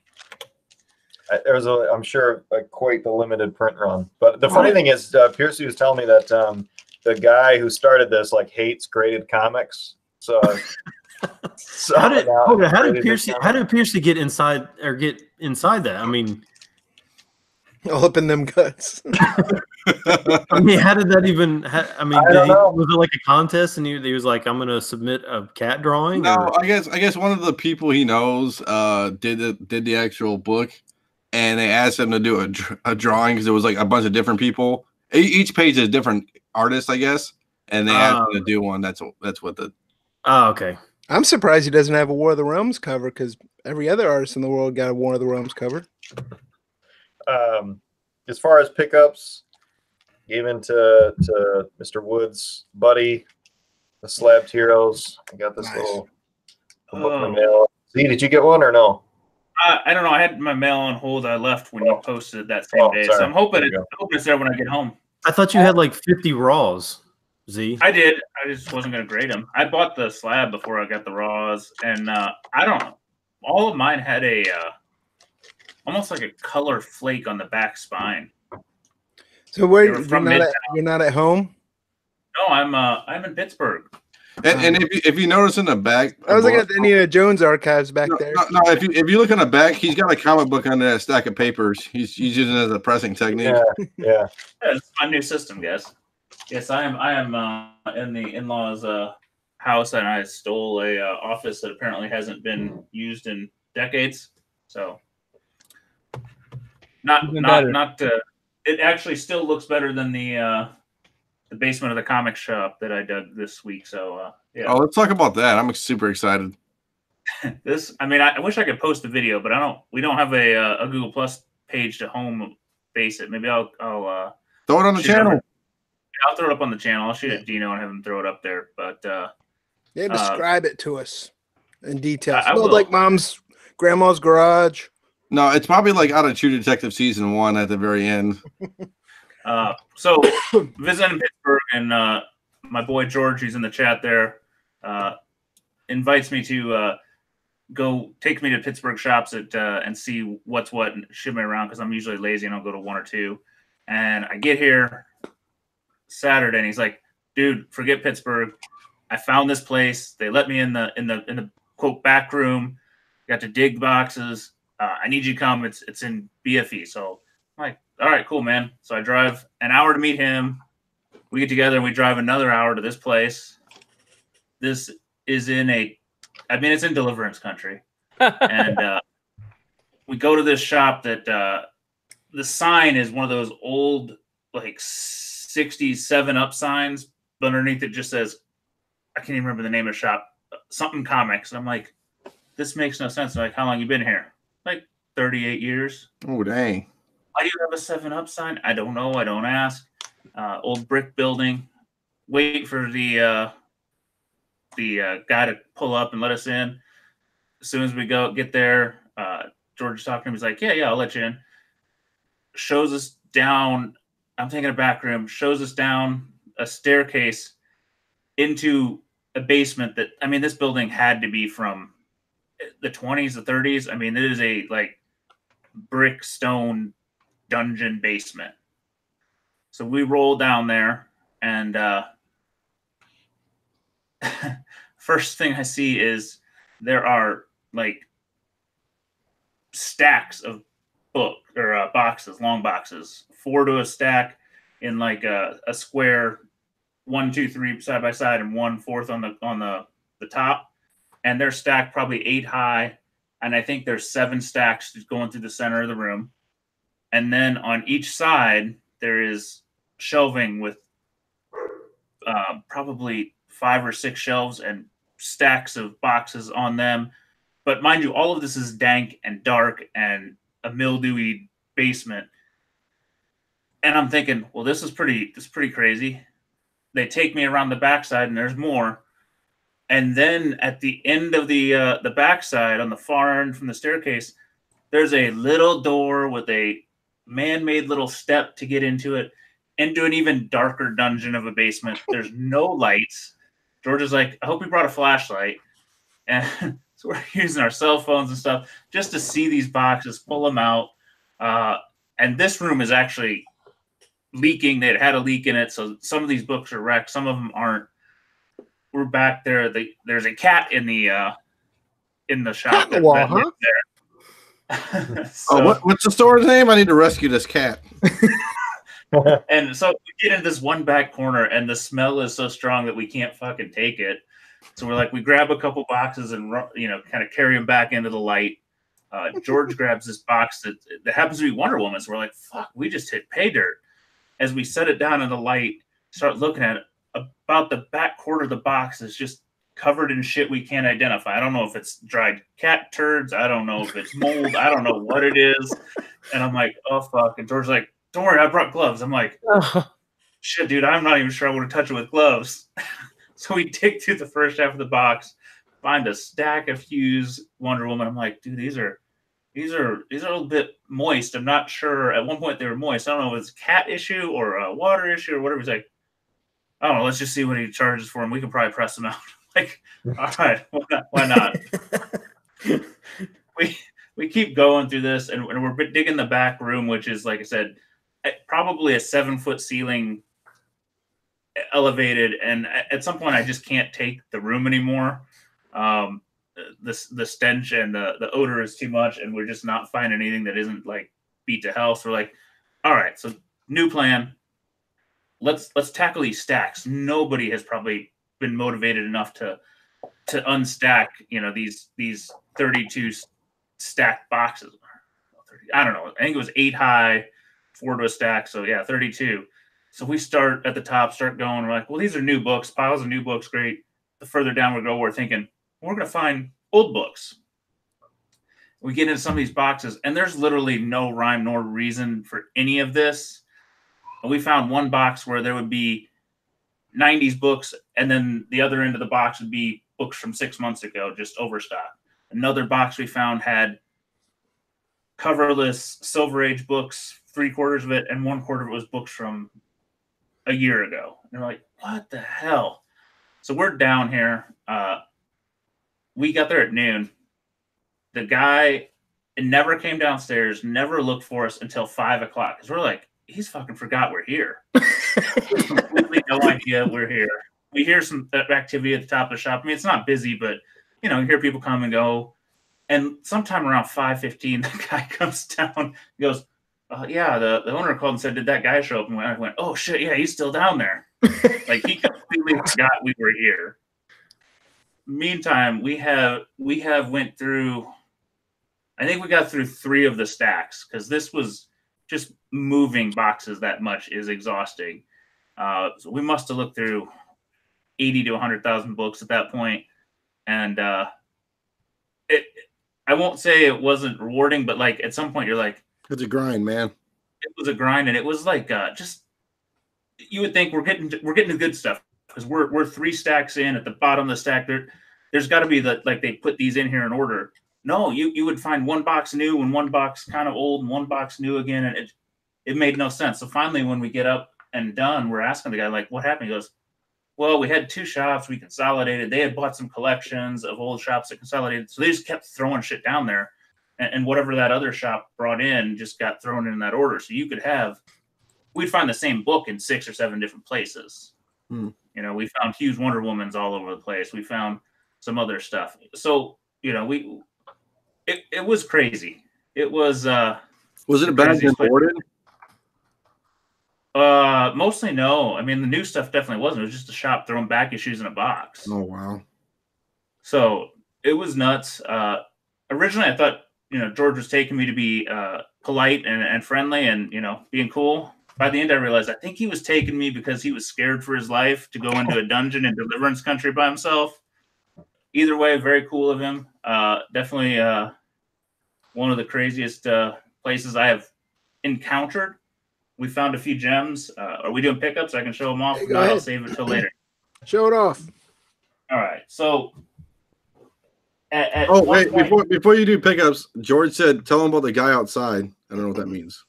There's I'm sure quite the limited print run. But the funny thing is, Piercy was telling me that the guy who started this hates graded comics. So how did Piercy get inside that? I mean, all up in them guts. I mean, how did that even? Was it like a contest, and he was like, "I'm going to submit a cat drawing"? No, I guess one of the people he knows did the actual book, and they asked him to do a drawing because it was like a bunch of different people. Each page is different artists, I guess, and they asked him to do one. That's what the. Oh, okay. I'm surprised he doesn't have a War of the Realms cover because every other artist in the world got a War of the Realms cover. As far as pickups, given to Mr. Wood's buddy, the Slabbed Heroes. I got this little book in the mail. See, did you get one or no? I don't know. I had my mail on hold. I left when you posted it that same day, so I'm hoping it's there when I get home. I thought you had like 50 raws, Z. I did. I just wasn't going to grade them. I bought the slab before I got the raws, and I don't know. All of mine had a almost like a color flake on the back spine. So where you're not at home? No, I'm in Pittsburgh. And if you notice in the back, I was looking at the Indiana Jones archives back there. No, if you look in the back, he's got a comic book under that stack of papers. He's using it as a pressing technique. Yeah. It's my new system, guys. Yes, I am in the in-laws' house, and I stole a office that apparently hasn't been used in decades. So, it actually still looks better than the basement of the comic shop that I dug this week. So, yeah. Oh, let's talk about that. I'm super excited. I wish I could post a video, but we don't have a Google Plus page to home base it. Maybe I'll throw it on the channel. I'll throw it up on the channel. I'll shoot it Dino and have him throw it up there. But describe it to us in detail. I will. Like grandma's garage. No, it's probably like out of True Detective season 1 at the very end. So visiting Pittsburgh, and my boy George, who's in the chat there, invites me to go take me to Pittsburgh shops and see what's what and ship me around because I'm usually lazy and I'll go to one or two. And I get here Saturday, and he's like, "Dude, forget Pittsburgh. I found this place. They let me in the quote back room. Got to dig boxes. I need you to come. It's in BFE." So I'm like, all right, cool, man. So I drive an hour to meet him. We get together and we drive another hour to this place. This is it's in Deliverance country. And we go to this shop that the sign is one of those old, like 60s 7-Up signs, but underneath it just says, I can't even remember the name of the shop, something comics. And I'm like, this makes no sense. I'm like, how long you been here? Like 38 years. Oh, dang. Why do you have a 7-Up sign? I don't know. I don't ask. Old brick building. Wait for the guy to pull up and let us in. As soon as we get there, George is talking to him. He's like, yeah, I'll let you in. Shows us down. I'm thinking a back room. Shows us down a staircase into a basement that, this building had to be from the 20s, the 30s. It is a brick stone dungeon basement. So we roll down there, and first thing I see is there are stacks of boxes, long boxes, 4 to a stack in a square, 1, 2, 3 side by side, and 1/4 on the top, and they're stacked probably 8 high, and I think there's 7 stacks going through the center of the room, and then on each side there is shelving with probably 5 or 6 shelves and stacks of boxes on them. But mind you, all of this is dank and dark and a mildewy basement. And I'm thinking, well, this is pretty crazy. They take me around the backside, and there's more. And then at the end of the backside, on the far end from the staircase, there's a little door with a man-made little step to get into it, into an even darker dungeon of a basement. There's no lights. George is like, I hope we brought a flashlight. And so we're using our cell phones and stuff just to see these boxes, pull them out. And this room is actually leaking. They had a leak in it, so some of these books are wrecked. Some of them aren't. We're back there. There's a cat in the shop. Cat in the wall, huh? There. So, what's the store's name? I need to rescue this cat. And so we get into this one back corner, and the smell is so strong that we can't fucking take it. So we're like, we grab a couple boxes and kind of carry them back into the light. George grabs this box that happens to be Wonder Woman. So we're like, fuck, we just hit pay dirt. As we set it down in the light, start looking at it, about the back quarter of the box is just covered in shit we can't identify. I don't know if it's dried cat turds. I don't know if it's mold. I don't know what it is. And I'm like, oh, fuck. And George's like, don't worry, I brought gloves. I'm like, shit, dude, I'm not even sure I want to touch it with gloves. So we dig through the first half of the box, find a stack of Hughes Wonder Woman. I'm like, dude, these are a little bit moist. I'm not sure. At one point they were moist. I don't know if it's a cat issue or a water issue or whatever. He's like, I don't know. Let's just see what he charges for them. We can probably press them out. Like, all right, why not? we keep going through this, and we're digging the back room, which is, like I said, probably a 7-foot ceiling, elevated. And at some point, I just can't take the room anymore. The stench and the odor is too much, and we're just not finding anything that isn't like beat to hell. So we're like, all right, so new plan. Let's tackle these stacks. Nobody has probably been motivated enough to unstack, these 32 stacked boxes. I don't know. I think it was 8 high, 4 to a stack. So yeah, 32. So we start at the top, start going. We're like, well, these are new books, piles of new books. Great. The further down we go, we're thinking we're going to find old books. We get into some of these boxes, and there's literally no rhyme nor reason for any of this. And we found one box where there would be 90s books, and then the other end of the box would be books from 6 months ago, just overstocked. Another box we found had coverless Silver Age books, 3/4 of it, and 1/4 of it was books from a year ago. And we're like, what the hell? So we're down here. We got there at noon. The guy never came downstairs, never looked for us until 5 o'clock. Because we're like, he's fucking forgot we're here. Completely no idea we're here. We hear some activity at the top of the shop. I mean, it's not busy, but you hear people come and go. And sometime around 5:15, the guy comes down. He goes, "Yeah, the owner called and said, did that guy show up?" And I went, "Oh shit, yeah, he's still down there." Like he completely forgot we were here. Meantime, we have went through. I think we got through 3 of the stacks because this was just moving boxes that much is exhausting. So we must have looked through 80 to 100,000 books at that point. And I won't say it wasn't rewarding, but like at some point you're like, it's a grind, man. It was a grind, and it was like just you would think we're getting the good stuff because we're 3 stacks in. At the bottom of the stack there's got to be like they put these in here in order. No, you would find 1 box new and 1 box kind of old and 1 box new again, and it made no sense. So finally, when we get up and done, we're asking the guy, like, what happened? He goes, well, we had 2 shops. We consolidated. They had bought some collections of old shops that consolidated. So they just kept throwing shit down there. And whatever that other shop brought in just got thrown in that order. So we'd find the same book in 6 or 7 different places. We found Hughes Wonder Womans all over the place. We found some other stuff. So, it was crazy. It was it bad imported? Mostly no. I mean, the new stuff definitely wasn't. It was just a shop throwing back issues in a box. Oh wow. So it was nuts. Originally I thought, George was taking me to be polite and friendly and, being cool. By the end I realized I think he was taking me because he was scared for his life to go into a dungeon in Deliverance Country by himself. Either way, very cool of him. Definitely one of the craziest places I have encountered. We found a few gems. Are we doing pickups? I can show them off. I'll save it till later. Show it off. All right. So, before you do pickups, George said, "Tell him about the guy outside." I don't know what that means.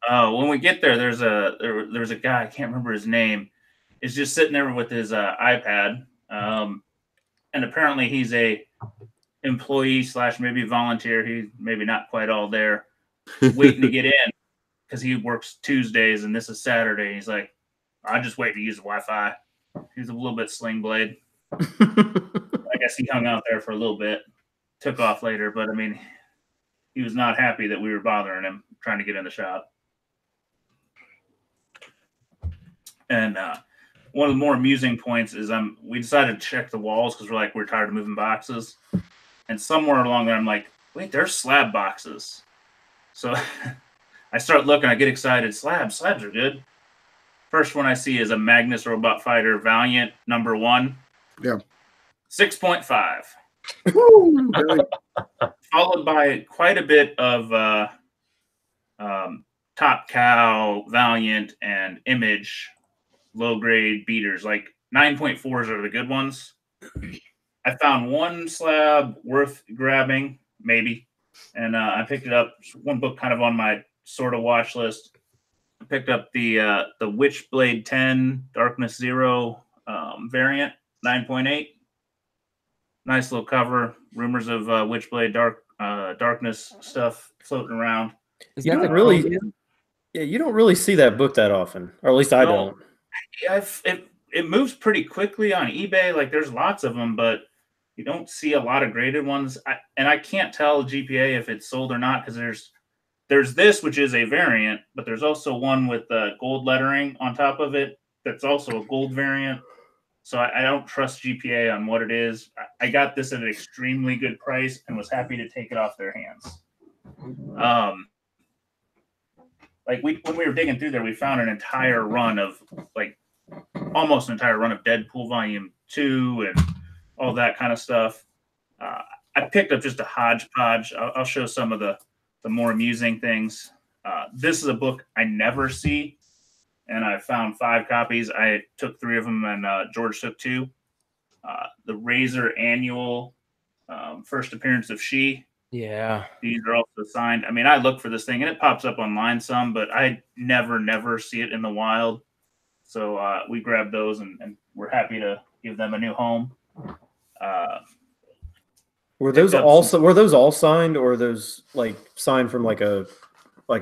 When we get there, there's a guy. I can't remember his name. Is just sitting there with his iPad, and apparently he's a employee / maybe volunteer. He's maybe not quite all there, waiting to get in. Because he works Tuesdays and this is Saturday. He's like, I just wait to use the Wi-Fi. He's a little bit sling blade. I guess he hung out there for a little bit, took off later. But I mean, he was not happy that we were bothering him trying to get in the shop. And one of the more amusing points is we decided to check the walls because we're tired of moving boxes. And somewhere along there, I'm like, wait, there's slab boxes. So I start looking, I get excited. Slabs are good. First one I see is a Magnus Robot Fighter Valiant #1. Yeah. 6.5. Really? Followed by quite a bit of Top Cow, Valiant, and Image low grade beaters. Like 9.4s are the good ones. I found one slab worth grabbing, maybe, and I picked it up. One book kind of on my sort of watch list. I picked up the Witchblade 10 Darkness Zero variant, 9.8. Nice little cover. Rumors of Witchblade Darkness stuff floating around. Is You that don't the really, Chromium? yeah, you don't really see that book that often, or at least I don't. Yeah, it moves pretty quickly on eBay. Like there's lots of them, but you don't see a lot of graded ones. I can't tell GPA if it's sold or not because there's this, which is a variant, but there's also one with gold lettering on top of it that's also a gold variant. So I don't trust GPA on what it is. I got this at an extremely good price and was happy to take it off their hands. Like when we were digging through there, we found an entire run of almost an entire run of Deadpool Volume 2 and all that kind of stuff. I picked up just a hodgepodge. I'll show some of the more amusing things. This is a book I never see, and I found 5 copies. I took 3 of them, and George took 2. The Razor Annual first appearance of She. Yeah. These are also signed. I mean, I look for this thing, and it pops up online some, but I never see it in the wild. So we grabbed those, and we're happy to give them a new home. Were those all signed, or those like signed from like a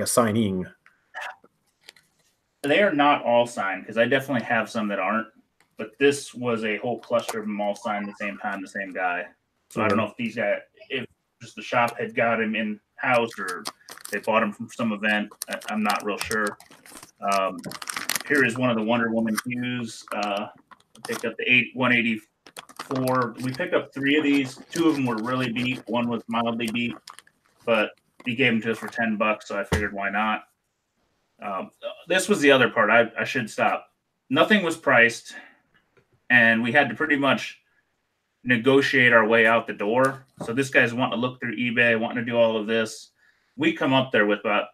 signing? They are not all signed because I definitely have some that aren't. But this was a whole cluster of them all signed at the same time, the same guy. So I don't know if these guys, if just the shop had got him in house or they bought him from some event. I'm not real sure. Here is one of the Wonder Woman hues. Picked up the 184. We picked up 3 of these. 2 of them were really beat. One was mildly beat, but he gave them to us for $10, so I figured why not. This was the other part. I should stop. Nothing was priced, and we had to pretty much negotiate our way out the door. So this guy's wanting to look through eBay, wanting to do all of this. We come up there with about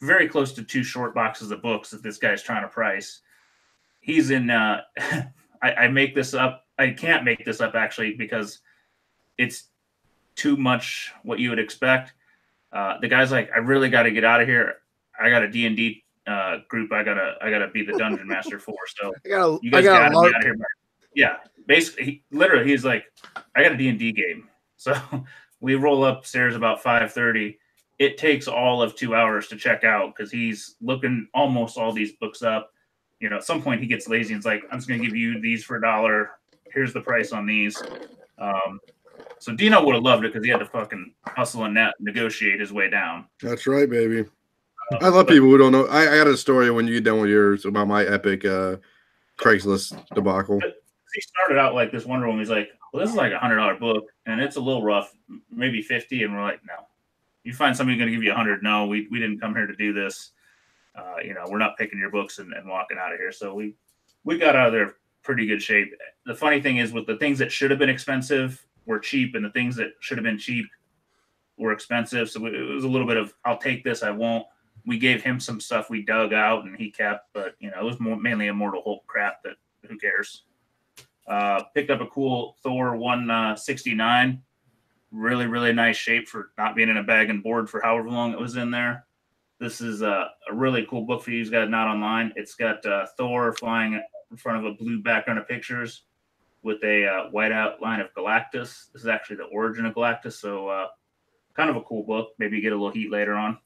very close to 2 short boxes of books that this guy's trying to price. He's in I make this up. I can't make this up actually because it's too much what you would expect. The guy's like, I really got to get out of here. I got a D&D group I gotta be the dungeon master for. So you guys gotta be out of here. Yeah, basically, he's like, I got a D&D game. So we roll upstairs about 5:30. It takes all of 2 hours to check out because he's looking almost all these books up. You know, at some point he gets lazy and it's like, I'm just going to give you these for $1. Here's the price on these. So Dino would have loved it because he had to fucking hustle and negotiate his way down. That's right, baby. I love people who don't know. I got a story when you get done with yours about my epic Craigslist debacle. He started out like this Wonder Woman. He's like, well, this is like $100 book and it's a little rough, maybe 50. And we're like, no, you find somebody going to give you 100. No, we didn't come here to do this. You know, we're not picking your books and walking out of here. So we got out of there pretty good shape. The funny thing is with the things that should have been expensive were cheap and the things that should have been cheap were expensive. So it was a little bit of, I'll take this, I won't. We gave him some stuff we dug out and he kept, but you know, it was mainly Immortal Hulk crap that who cares. Picked up a cool Thor 169. Really, really nice shape for not being in a bag and board for however long it was in there. This is a really cool book for you guys not online. It's got Thor flying in front of a blue background of pictures with a white outline of Galactus. This is actually the origin of Galactus, so kind of a cool book. Maybe get a little heat later on.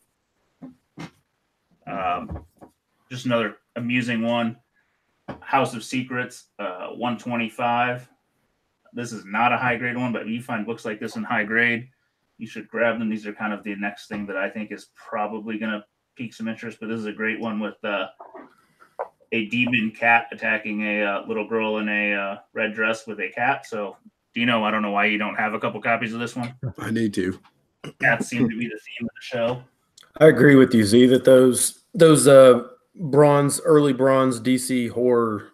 Just another amusing one. House of Secrets, 125. This is not a high grade one, but if you find books like this in high grade, you should grab them. These are kind of the next thing that I think is probably going to pique some interest, but this is a great one with a demon cat attacking a little girl in a red dress with a cat. So Dino, I don't know why you don't have a couple copies of this one. I need to. That seemed to be the theme of the show. I agree with you, Z, that those early bronze DC horror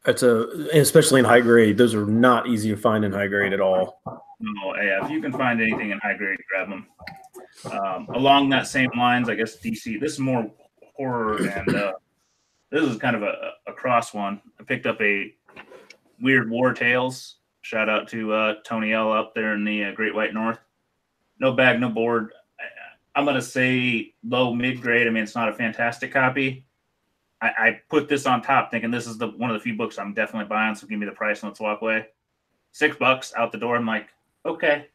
especially in high grade, those are not easy to find in high grade at all. No, yeah, if you can find anything in high grade, grab them. Along that same lines, I guess DC, this is more horror, and this is kind of a cross one. I picked up a Weird War Tales. Shout out to Tony L up there in the Great White North. No bag, no board. I'm going to say low mid-grade. I mean, it's not a fantastic copy. I put this on top thinking this is one of the few books I'm definitely buying, so give me the price and let's walk away. $6 out the door. I'm like, okay.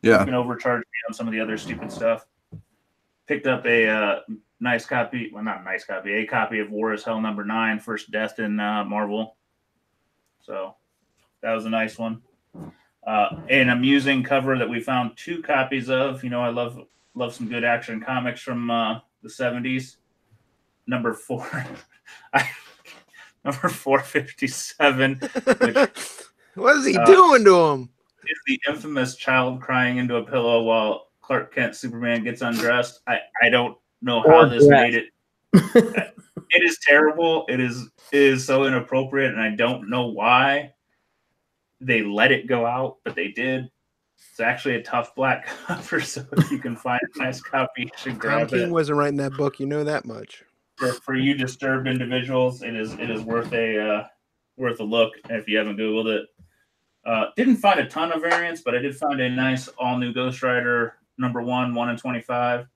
Yeah. You can overcharge me on some of the other stupid stuff. Picked up a nice copy. Well, not a nice copy. A copy of War is Hell #9, First Death in Marvel. So that was a nice one. An amusing cover that we found 2 copies of. You know, I love some good action comics from the 70s. Number 4. Number 457. What is he doing to him? Is the infamous child crying into a pillow while Clark Kent Superman gets undressed. I don't know how this made it. It is terrible. It is so inappropriate, and I don't know why they let it go out, but they did. It's actually a tough black cover, so if you can find a nice copy, you should grab Tom King it. wasn't writing that book, you know that much. For you disturbed individuals, it is worth a look if you haven't Googled it. Didn't find a ton of variants, but I did find a nice all new Ghost Rider #1, 1 in 25.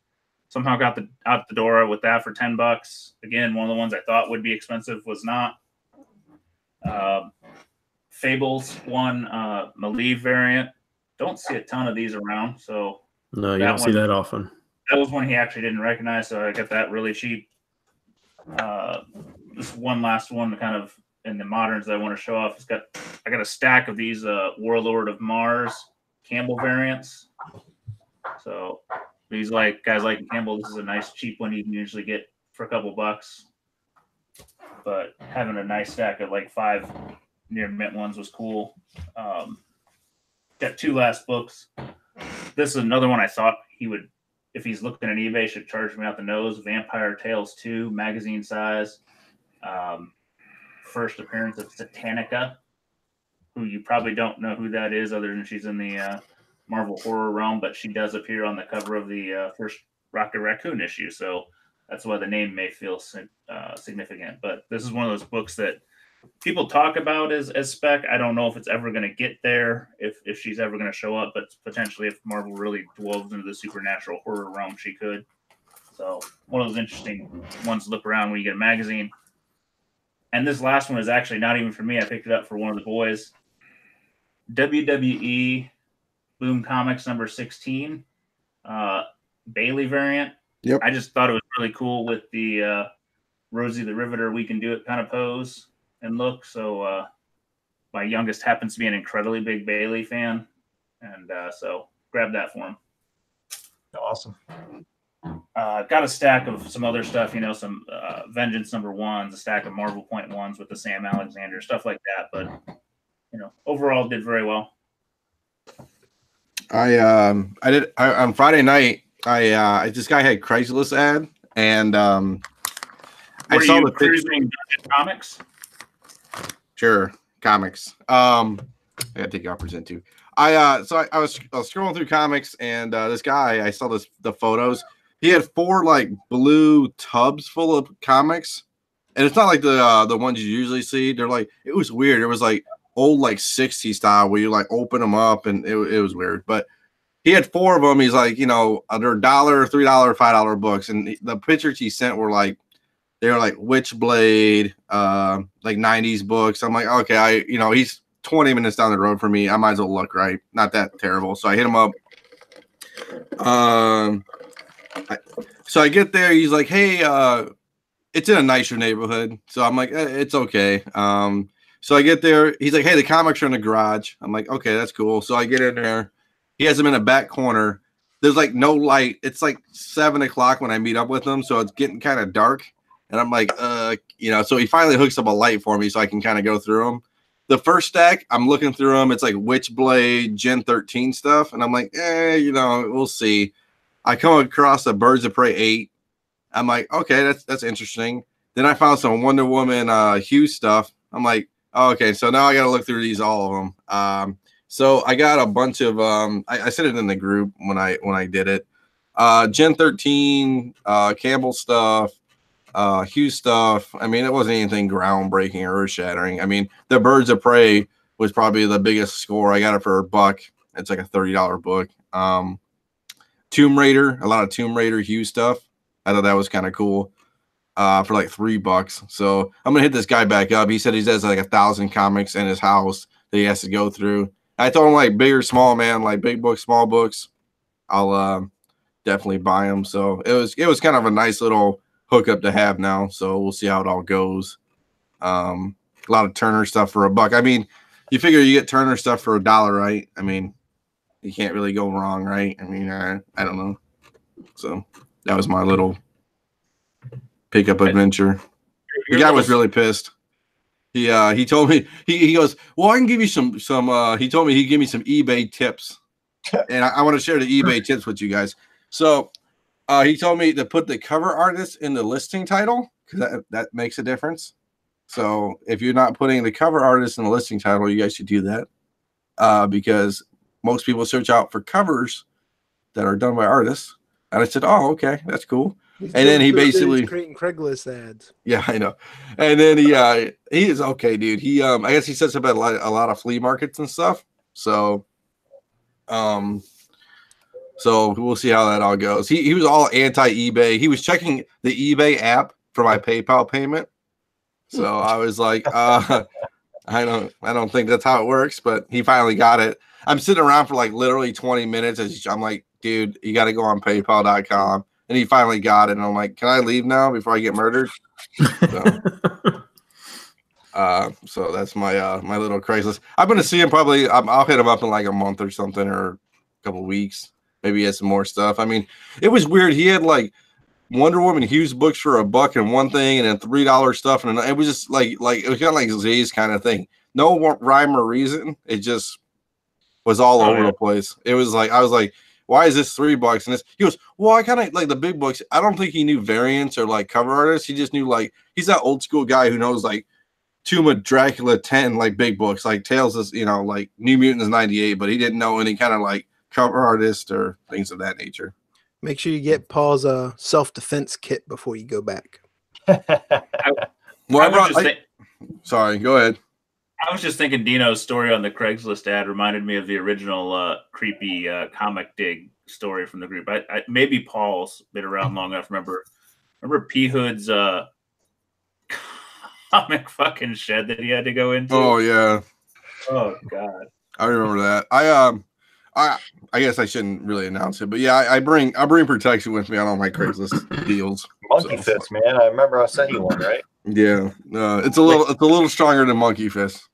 Somehow got out the door with that for $10. Again, one of the ones I thought would be expensive was not. Fables 1 Malieve variant. Don't see a ton of these around, so no, you don't see that often. That was one he actually didn't recognize, so I got that really cheap. This one last one, kind of in the moderns that I want to show off. I got a stack of these Warlord of Mars Campbell variants. So these guys like Campbell, this is a nice cheap one you can usually get for a couple bucks. But having a nice stack of like 5 near mint ones was cool. Got 2 last books. This is another one I thought he would, if he's looking at eBay, should charge me out the nose. Vampire Tales 2, magazine size. First appearance of Satanica, who you probably don't know who that is other than she's in the Marvel horror realm, but she does appear on the cover of the first Rocket Raccoon issue. So that's why the name may feel significant. But this is one of those books that people talk about as spec. I don't know if it's ever going to get there, if she's ever going to show up, but potentially if Marvel really dwells into the supernatural horror realm, she could. So one of those interesting ones to look around when you get a magazine. And this last one is actually not even for me. I picked it up for one of the boys. WWE Boom Comics #16, Bailey variant. Yep. I just thought it was really cool with the Rosie the Riveter, we can do it kind of pose and look. So my youngest happens to be an incredibly big Bailey fan, and so grab that for him. Awesome. Got a stack of some other stuff, some Vengeance #1s, a stack of Marvel Point 1s with the Sam Alexander, stuff like that. But overall did very well. On Friday night. This guy had Craigslist ad, and I saw the cruising comics. Sure, comics. I gotta take out present too. I was scrolling through comics, and this guy, I saw the photos. He had 4 like blue tubs full of comics, and it's not like the ones you usually see. They're like, it was weird. It was like old like 60s style where you like open them up, and it was weird. But he had 4 of them. He's like, they're $1, $3, $5 books, and the pictures he sent were like, they were like Witchblade, like 90s books. I'm like, okay, he's 20 minutes down the road for me. I might as well look, right? Not that terrible. So I hit him up. So I get there. He's like, hey, it's in a nicer neighborhood. So I'm like, it's okay. So I get there. He's like, hey, the comics are in the garage. I'm like, okay, that's cool. So I get in there. He has them in a back corner. There's like no light. It's like 7 o'clock when I meet up with him. So it's getting kind of dark. And I'm like, so he finally hooks up a light for me so I can kind of go through them. the first stack, I'm looking through them. It's like Witchblade Gen 13 stuff, and I'm like, we'll see. I come across a Birds of Prey 8. I'm like, okay, that's interesting. Then I found some Wonder Woman Hue stuff. I'm like, oh, okay, so now I got to look through all of them. So I got a bunch of I said it in the group when I did it. Gen 13, Campbell stuff, Hue stuff. I mean, it wasn't anything groundbreaking or earth-shattering. I mean, the Birds of Prey was probably the biggest score. I got it for $1. It's like a $30 book. Tomb Raider, a lot of Tomb Raider Hue stuff. I thought that was kind of cool for like $3. So I'm gonna hit this guy back up. He said he has like 1,000 comics in his house that he has to go through. I told him like big or small, man, like big books, small books. I'll definitely buy them. So it was kind of a nice little hookup to have now. So we'll see how it all goes. A lot of Turner stuff for $1. I mean, you figure you get Turner stuff for $1, right? I mean, you can't really go wrong, right? I mean, I don't know. So that was my little pickup adventure. The guy was really pissed. He told me he goes, well, I can give you some he told me he'd give me some eBay tips. And I want to share the eBay tips with you guys. So he told me to put the cover artist in the listing title because that makes a difference. So if you're not putting the cover artist in the listing title, you guys should do that because most people search out for covers that are done by artists. And I said, oh, okay, that's cool. And then he basically creating Craigslist ads. Yeah, I know. And then he is okay, dude. He I guess he sets up at a lot of flea markets and stuff. So we'll see how that all goes. He was all anti-eBay. He was checking the eBay app for my PayPal payment. So I was like, I don't think that's how it works, but he finally got it. I'm sitting around for like literally 20 minutes. I'm like, dude, you got to go on PayPal.com. And he finally got it. And I'm like, can I leave now before I get murdered? So that's my my little Craigslist. I'm going to see him probably. I'll hit him up in like a month or something or a couple of weeks. Maybe he has some more stuff. I mean, it was weird. He had like Wonder Woman Hughes books for $1 and one thing, and then $3 stuff. And it was just like it was kind of like Zay's kind of thing. No rhyme or reason. It just was all over the place. It was like, I was like, why is this $3? And he goes, well, I kind of like the big books. I don't think he knew variants or like cover artists. He just knew like, he's that old school guy who knows like Tomb of Dracula 10, like big books, like Tales is, like New Mutants 98, but he didn't know any kind of like cover artist or things of that nature. Make sure you get Paul's self-defense kit before you go back. Sorry, go ahead. I was just thinking Dino's story on the Craigslist ad reminded me of the original creepy comic dig story from the group. I maybe Paul's been around long enough. Remember P Hood's comic fucking shed that he had to go into? Oh yeah. Oh god. I remember that. I guess I shouldn't really announce it, but yeah, I bring protection with me on all my Craigslist deals. Monkey Fist, man. I remember I sent you one, right? Yeah, it's a little stronger than Monkey Fist.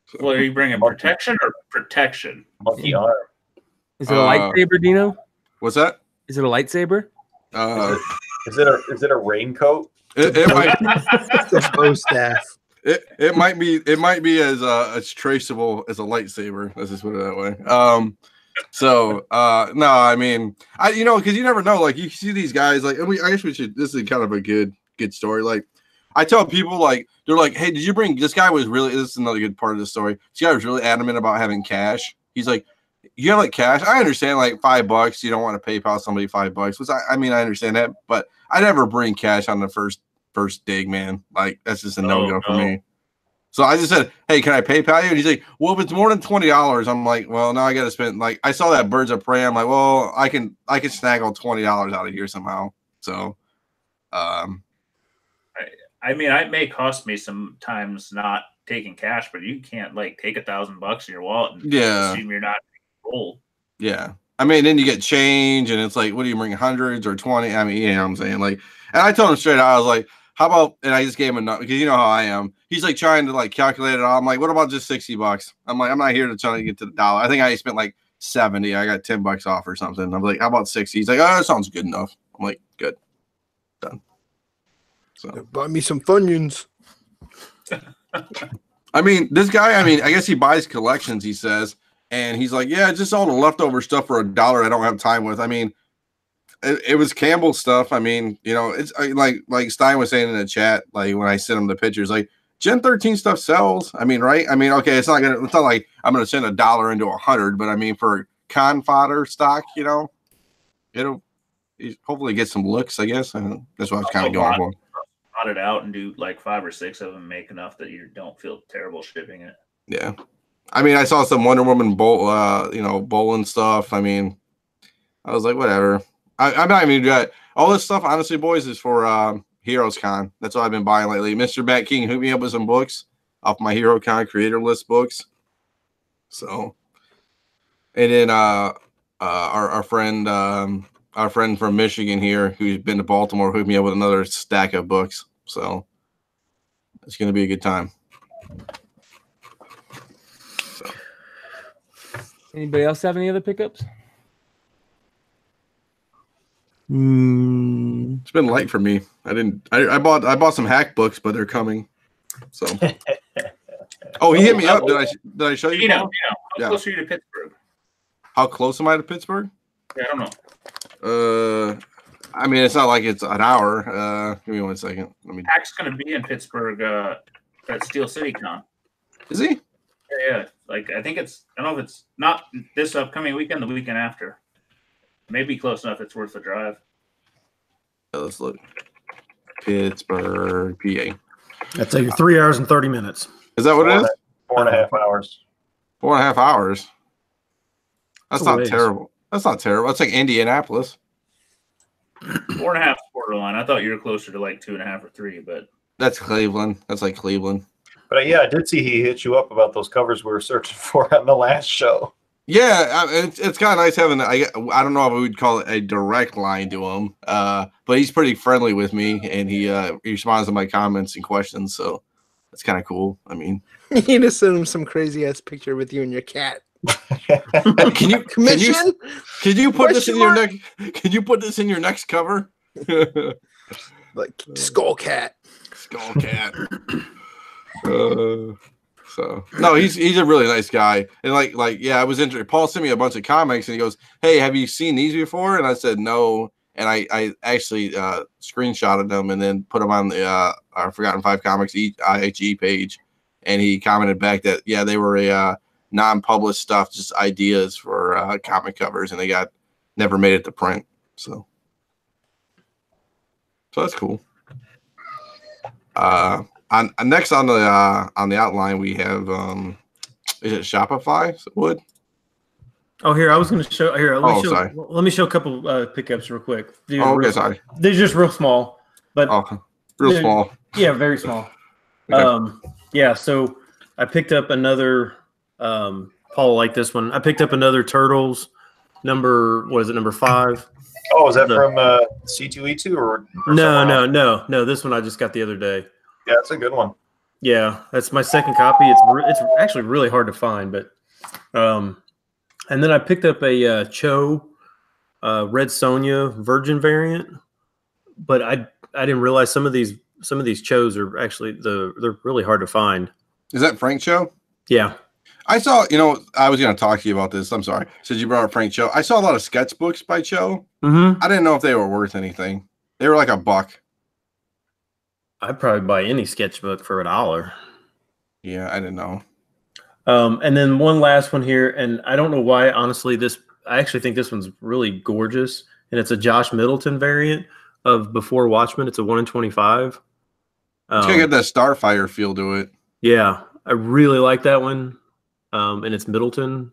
So. Well, are you bringing protection or protection? Monkey arm. Is it a lightsaber, Dino? What's that? Is it a lightsaber? Is it a raincoat? It might. It's a bow staff. It might be as traceable as a lightsaber. Let's just put it that way. No, I mean, because you never know. Like you see these guys, like, and I guess we should. This is kind of a good story. Like, I tell people, like, they're like, "Hey, did you bring?" This guy was really. This is another good part of the story. This guy was really adamant about having cash. He's like, "You have like cash." I understand, like $5. You don't want to PayPal somebody $5. Which I mean, I understand that, but I never bring cash on the first dig, man. Like that's just a no-go for me. So I just said, "Hey, can I PayPal you?" And he's like, "Well, if it's more than $20, I'm like, "Well, now I got to spend." Like I saw that Birds of Prey. I'm like, "Well, I can snaggle $20 out of here somehow." So, I mean, it may cost me sometimes not taking cash, but you can't like take $1,000 in your wallet and assume you're not rolled. Yeah, I mean, then you get change, and it's like, what do you bring, hundreds or 20? I mean, you know what I'm saying? Like, and I told him straight out, I was like, how about, and I just gave him a number because you know how I am. He's like trying to like calculate it all. I'm like, what about just $60? I'm like, I'm not here to try to get to the dollar. I think I spent like 70. I got $10 off or something. I'm like, how about 60? He's like, oh, that sounds good enough. I'm like, good, done. So buy me some Funyuns. I mean, this guy, I guess he buys collections, he says, and he's like, yeah, just all the leftover stuff for $1 I don't have time with. I mean, it was Campbell stuff. I mean, it's like Stein was saying in the chat, like when I sent him the pictures, like Gen 13 stuff sells. I mean, right? I mean, okay, it's not like I'm gonna send $1 into 100, but I mean, for con fodder stock, it'll hopefully get some looks, I guess. And that's what I was kind of going for. Plot it out and do like 5 or 6 of them, make enough that you don't feel terrible shipping it. Yeah, I mean, I saw some Wonder Woman bowling stuff. I mean, I was like, whatever. I'm not even doing all this stuff. Honestly, boys, is for Heroes Con. That's what I've been buying lately. Mr. Matt King hooked me up with some books off my Hero Con creator list books. So, and then our friend from Michigan here, who's been to Baltimore, hooked me up with another stack of books. So it's going to be a good time. So. Anybody else have any other pickups? It's been light for me. I bought some hack books, but they're coming. So. Oh, he hit me up. Did I show you? How close are you to Pittsburgh? How close am I to Pittsburgh? Yeah, I don't know. I mean, it's not like it's an hour. Give me 1 second. Hack's going to be in Pittsburgh at Steel City Con. Is he? Yeah. Like, I don't know if it's not this upcoming weekend, the weekend after. Maybe close enough it's worth the drive. Let's look. Pittsburgh, PA. That's like 3 hours and 30 minutes. Is that what it is? 4.5 hours. 4.5 hours. That's not ways. terrible. That's not terrible. That's like Indianapolis. 4.5 is borderline. I thought you were closer to like 2.5 or 3, but that's Cleveland. That's like Cleveland. But yeah, I did see he hit you up about those covers we were searching for on the last show. Yeah, it's kind of nice having. I don't know if we would call it a direct line to him, but he's pretty friendly with me, and he responds to my comments and questions. So that's kind of cool. I mean, you just send him some crazy ass picture with you and your cat. Can you put this in your next? Can you put this in your next cover? Like Skull Cat. So no, he's a really nice guy, and like yeah, I was interested. Paul sent me a bunch of comics, and he goes, "Hey, have you seen these before?" And I said no, and I actually screenshotted them and then put them on the our Forgotten 5 Comics IHE page, and he commented back that yeah, they were a non-published stuff, just ideas for comic covers, and they never made it to print. So that's cool. Next on the outline we have is it Shopify? Is it Wood? Oh, here I was going to show. Here, sorry. Let me show a couple pickups real quick. Sorry. They're just real small, but real small. Yeah, very small. Okay. Yeah. So I picked up another. Paul liked this one. I picked up another Turtles number. What is it? Number 5. Oh, is that from C2E2 or No. This one I just got the other day. Yeah, that's a good one. Yeah, that's my second copy. It's actually really hard to find, but and then I picked up a Cho Red Sonja Virgin variant, but I didn't realize some of these Chos are actually they're really hard to find. Is that Frank Cho? Yeah. I saw, I was going to talk to you about this. I'm sorry. Since you brought up Frank Cho, I saw a lot of sketchbooks by Cho. Mm-hmm. I didn't know if they were worth anything. They were like $1. I'd probably buy any sketchbook for $1. Yeah, I didn't know. And then one last one here, and I don't know why, honestly, I actually think this one's really gorgeous, and it's a Josh Middleton variant of Before Watchmen. It's a 1 in 25. It's gonna get that Starfire feel to it. Yeah, I really like that one. And it's Middleton.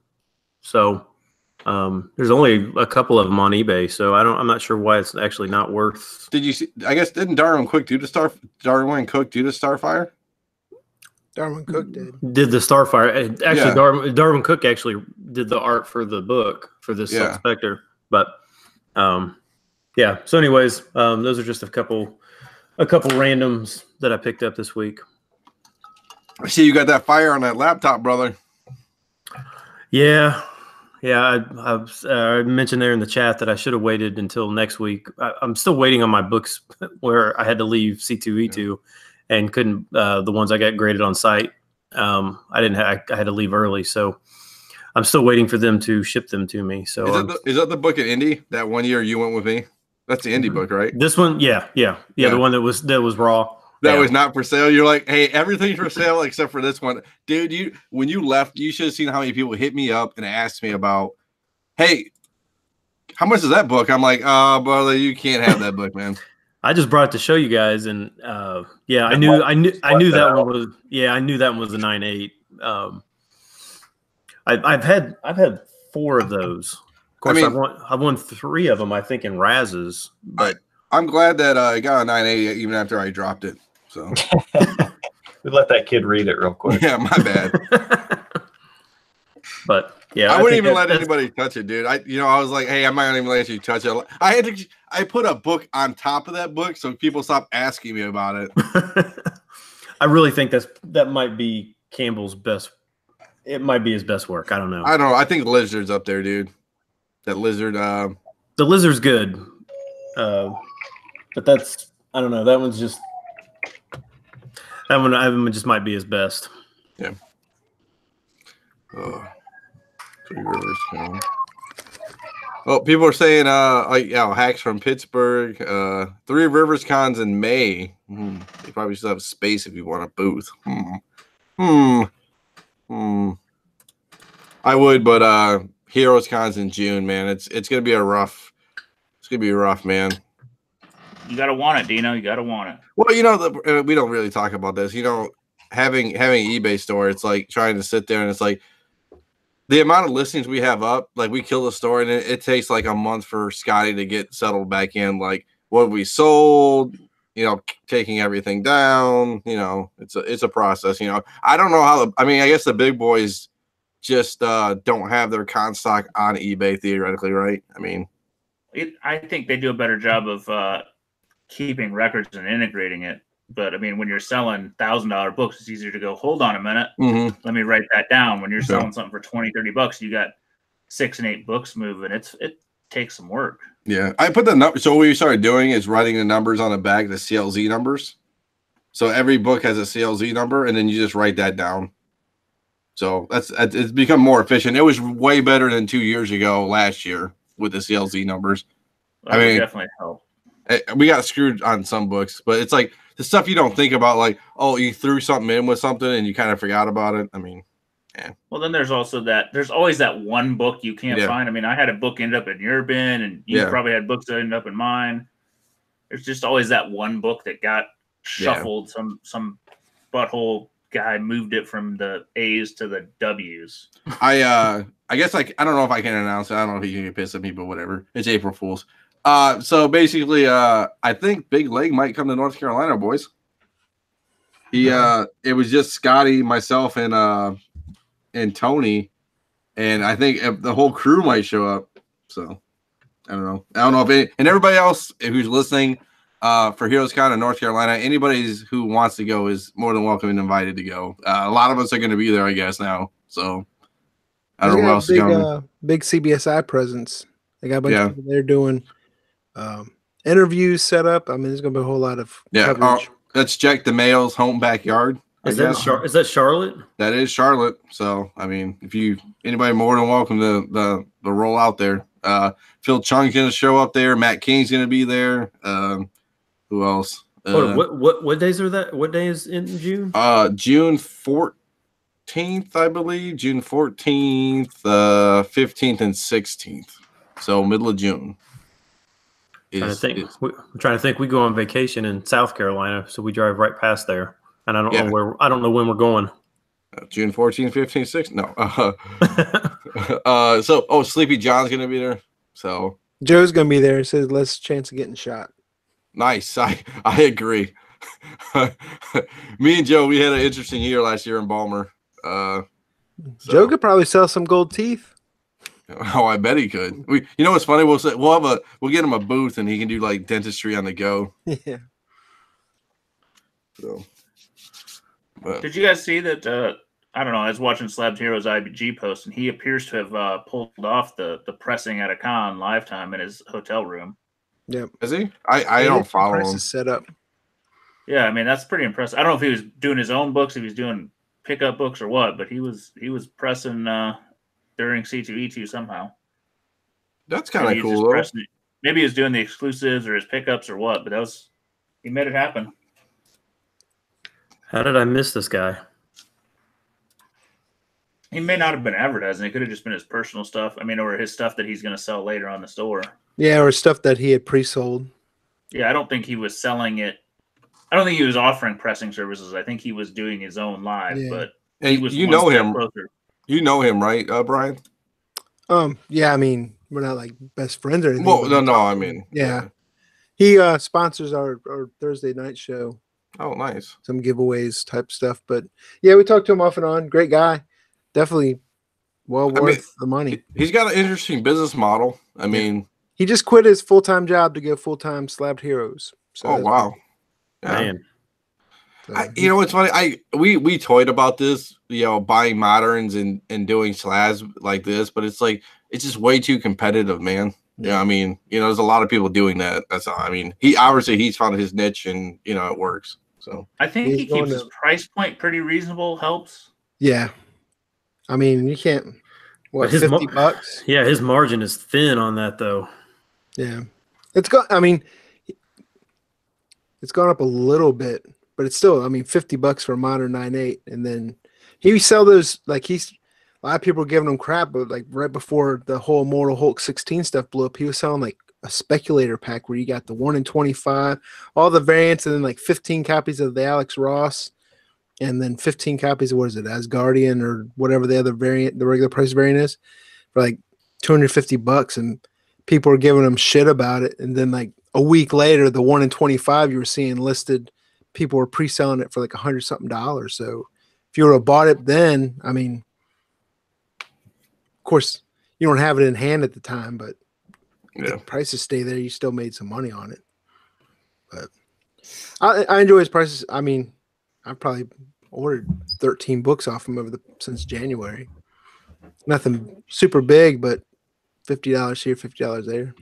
So there's only a couple of them on eBay, so I'm not sure why it's actually not worth. Did you see? I guess didn't Darwin Cook do the Starfire? Darwin Cook did the Starfire. Actually, Yeah. Darwin Cook actually did the art for the book for this Yeah. Spectre. But yeah. So, anyways, those are just a couple randoms that I picked up this week. I see you got that fire on that laptop, brother. Yeah. I mentioned there in the chat that I should have waited until next week. I'm still waiting on my books where I had to leave C2E2 and couldn't the ones I got graded on site I had to leave early, so I'm still waiting for them to ship them to me. So is that the book at Indy? That one year you went with me? That's the Indy book, right? This one, yeah. The one that was raw. That was not for sale. You're like, hey, everything's for sale except for this one, dude. When you left, you should have seen how many people hit me up and asked me about, hey, how much is that book? I'm like, brother, you can't have that book, man. I just brought it to show you guys, and I knew that one was I knew that one was a 9.8. I've had 4 of those. Of course, I've won 3 of them, I think, in Razes. But I'm glad that I got a 9.8 even after I dropped it. So we let that kid read it real quick. Yeah, my bad. But yeah, I wouldn't even let anybody touch it, dude. I was like, hey, I'm not gonna even let you touch it. I put a book on top of that book so people stop asking me about it. I really think that might be Campbell's best. It might be his best work. I don't know. I think Lizard's up there, dude. That Lizard. The Lizard's good, but that's I don't know. That one just might be his best. Yeah. Three Rivers Con. Oh, people are saying hacks from Pittsburgh. 3 Rivers Cons in May. You probably still have space if you want a booth. I would, but Heroes Cons in June, man. It's gonna be rough, man. You gotta want it, Dino. You gotta want it. Well, we don't really talk about this. Having eBay store, it's like trying to sit there and it's like the amount of listings we have up, like we kill the store and it takes like a month for Scotty to get settled back in, like what we sold, taking everything down, it's a process, I don't know how I guess the big boys just don't have their con stock on eBay theoretically, right? I think they do a better job of keeping records and integrating it. But when you're selling $1,000 books, it's easier to go, hold on a minute. Mm-hmm. Let me write that down. When you're selling something for $20-$30, you got 6 and 8 books moving. It takes some work. Yeah. I put the number. So what we started doing is writing the numbers on the back, the CLZ numbers. So every book has a CLZ number and then you just write that down. So it's become more efficient. It was way better than 2 years ago, last year with the CLZ numbers. That would definitely help. We got screwed on some books, but it's like the stuff you don't think about, like, oh, you threw something in with something and you kind of forgot about it. Yeah. Well, then there's also there's always that one book you can't find. I had a book end up in your bin, and you probably had books that end up in mine. There's just always that one book that got shuffled. Some butthole guy moved it from the A's to the W's. I guess I don't know if I can announce it. I don't know if you can get pissed at me, but whatever. It's April Fool's. So basically, I think Big Leg might come to North Carolina, boys. It was just Scotty, myself, and Tony, and I think the whole crew might show up. So I don't know. And everybody else who's listening, for Heroes Con in North Carolina, anybody who wants to go is more than welcome and invited to go. A lot of us are going to be there, I guess now. So I don't know what else is going. Big CBSI presence. They got a bunch of people there doing interviews set up. there's gonna be a whole lot of coverage. Let's check the Mail's home backyard. Is that Charlotte? That is Charlotte. So if anybody more than welcome to the roll out there. Phil Chung's gonna show up there. Matt King's gonna be there. Who else? What days are that? What day is in June? June 14th, I believe. June 14th, 15th, and 16th. So middle of June. I'm trying to think. We go on vacation in South Carolina, so we drive right past there, and I don't know when we're going. June 14th, 15th, 16th. No. Sleepy John's gonna be there. So Joe's gonna be there. Says less chance of getting shot. Nice. I agree. Me and Joe, we had an interesting year last year in Balmer. Joe could probably sell some gold teeth. Oh, I bet he could. You know what's funny? We'll get him a booth and he can do like dentistry on the go. Yeah. So, did you guys see that? I don't know. I was watching Slabbed Heroes IBG post, and he appears to have pulled off the pressing at a con lifetime in his hotel room. Yep. Is he? I don't follow him. Set up. Yeah, that's pretty impressive. I don't know if he was doing his own books, if he was doing pickup books or what, but he was pressing during C2E2 somehow. That's kind of cool, though. Maybe he was doing the exclusives or his pickups or what, but he made it happen. How did I miss this guy? He may not have been advertising. It could have just been his personal stuff. I mean, or his stuff that he's going to sell later on the store. Yeah, or stuff that he had pre-sold. Yeah, I don't think he was selling it. I don't think he was offering pressing services. I think he was doing his own live, but he was you know him. closer. You know him, right, Brian? Yeah, I mean, we're not like best friends or anything. Well, no, I mean, yeah. He sponsors our Thursday night show. Oh, nice. Some giveaways type stuff. But yeah, we talked to him off and on. Great guy. Definitely worth the money. He's got an interesting business model. I mean, he just quit his full-time job to go full-time Slabbed Heroes. So wow. Yeah. Man. So it's funny. We toyed about this, buying moderns and doing slabs like this, but it's like it's just way too competitive, man. Yeah, I mean, there's a lot of people doing that. That's all. I mean, he's found his niche and it works. So I think he keeps his price point pretty reasonable. Helps. Yeah, I mean, you can't. What, $50? Yeah, his margin is thin on that though. Yeah, it's gone. I mean, it's gone up a little bit, but it's still. I mean, $50 for a modern 9.8, and then he sell those like he's. A lot of people were giving him crap, but like right before the whole Immortal Hulk 16 stuff blew up, he was selling like a speculator pack where you got the 1 in 25, all the variants, and then like 15 copies of the Alex Ross, and then 15 copies of Asgardian or whatever the other variant, the regular price variant is, for like $250, and people were giving him shit about it. And then like a week later, the 1 in 25 you were seeing listed, people were pre-selling it for like $100-something. So if you would have bought it then, I mean. Of course, you don't have it in hand at the time, but if the prices stay there, you still made some money on it. But I enjoy his prices. I mean, I've probably ordered 13 books off him since January. Nothing super big, but $50 here, $50 there.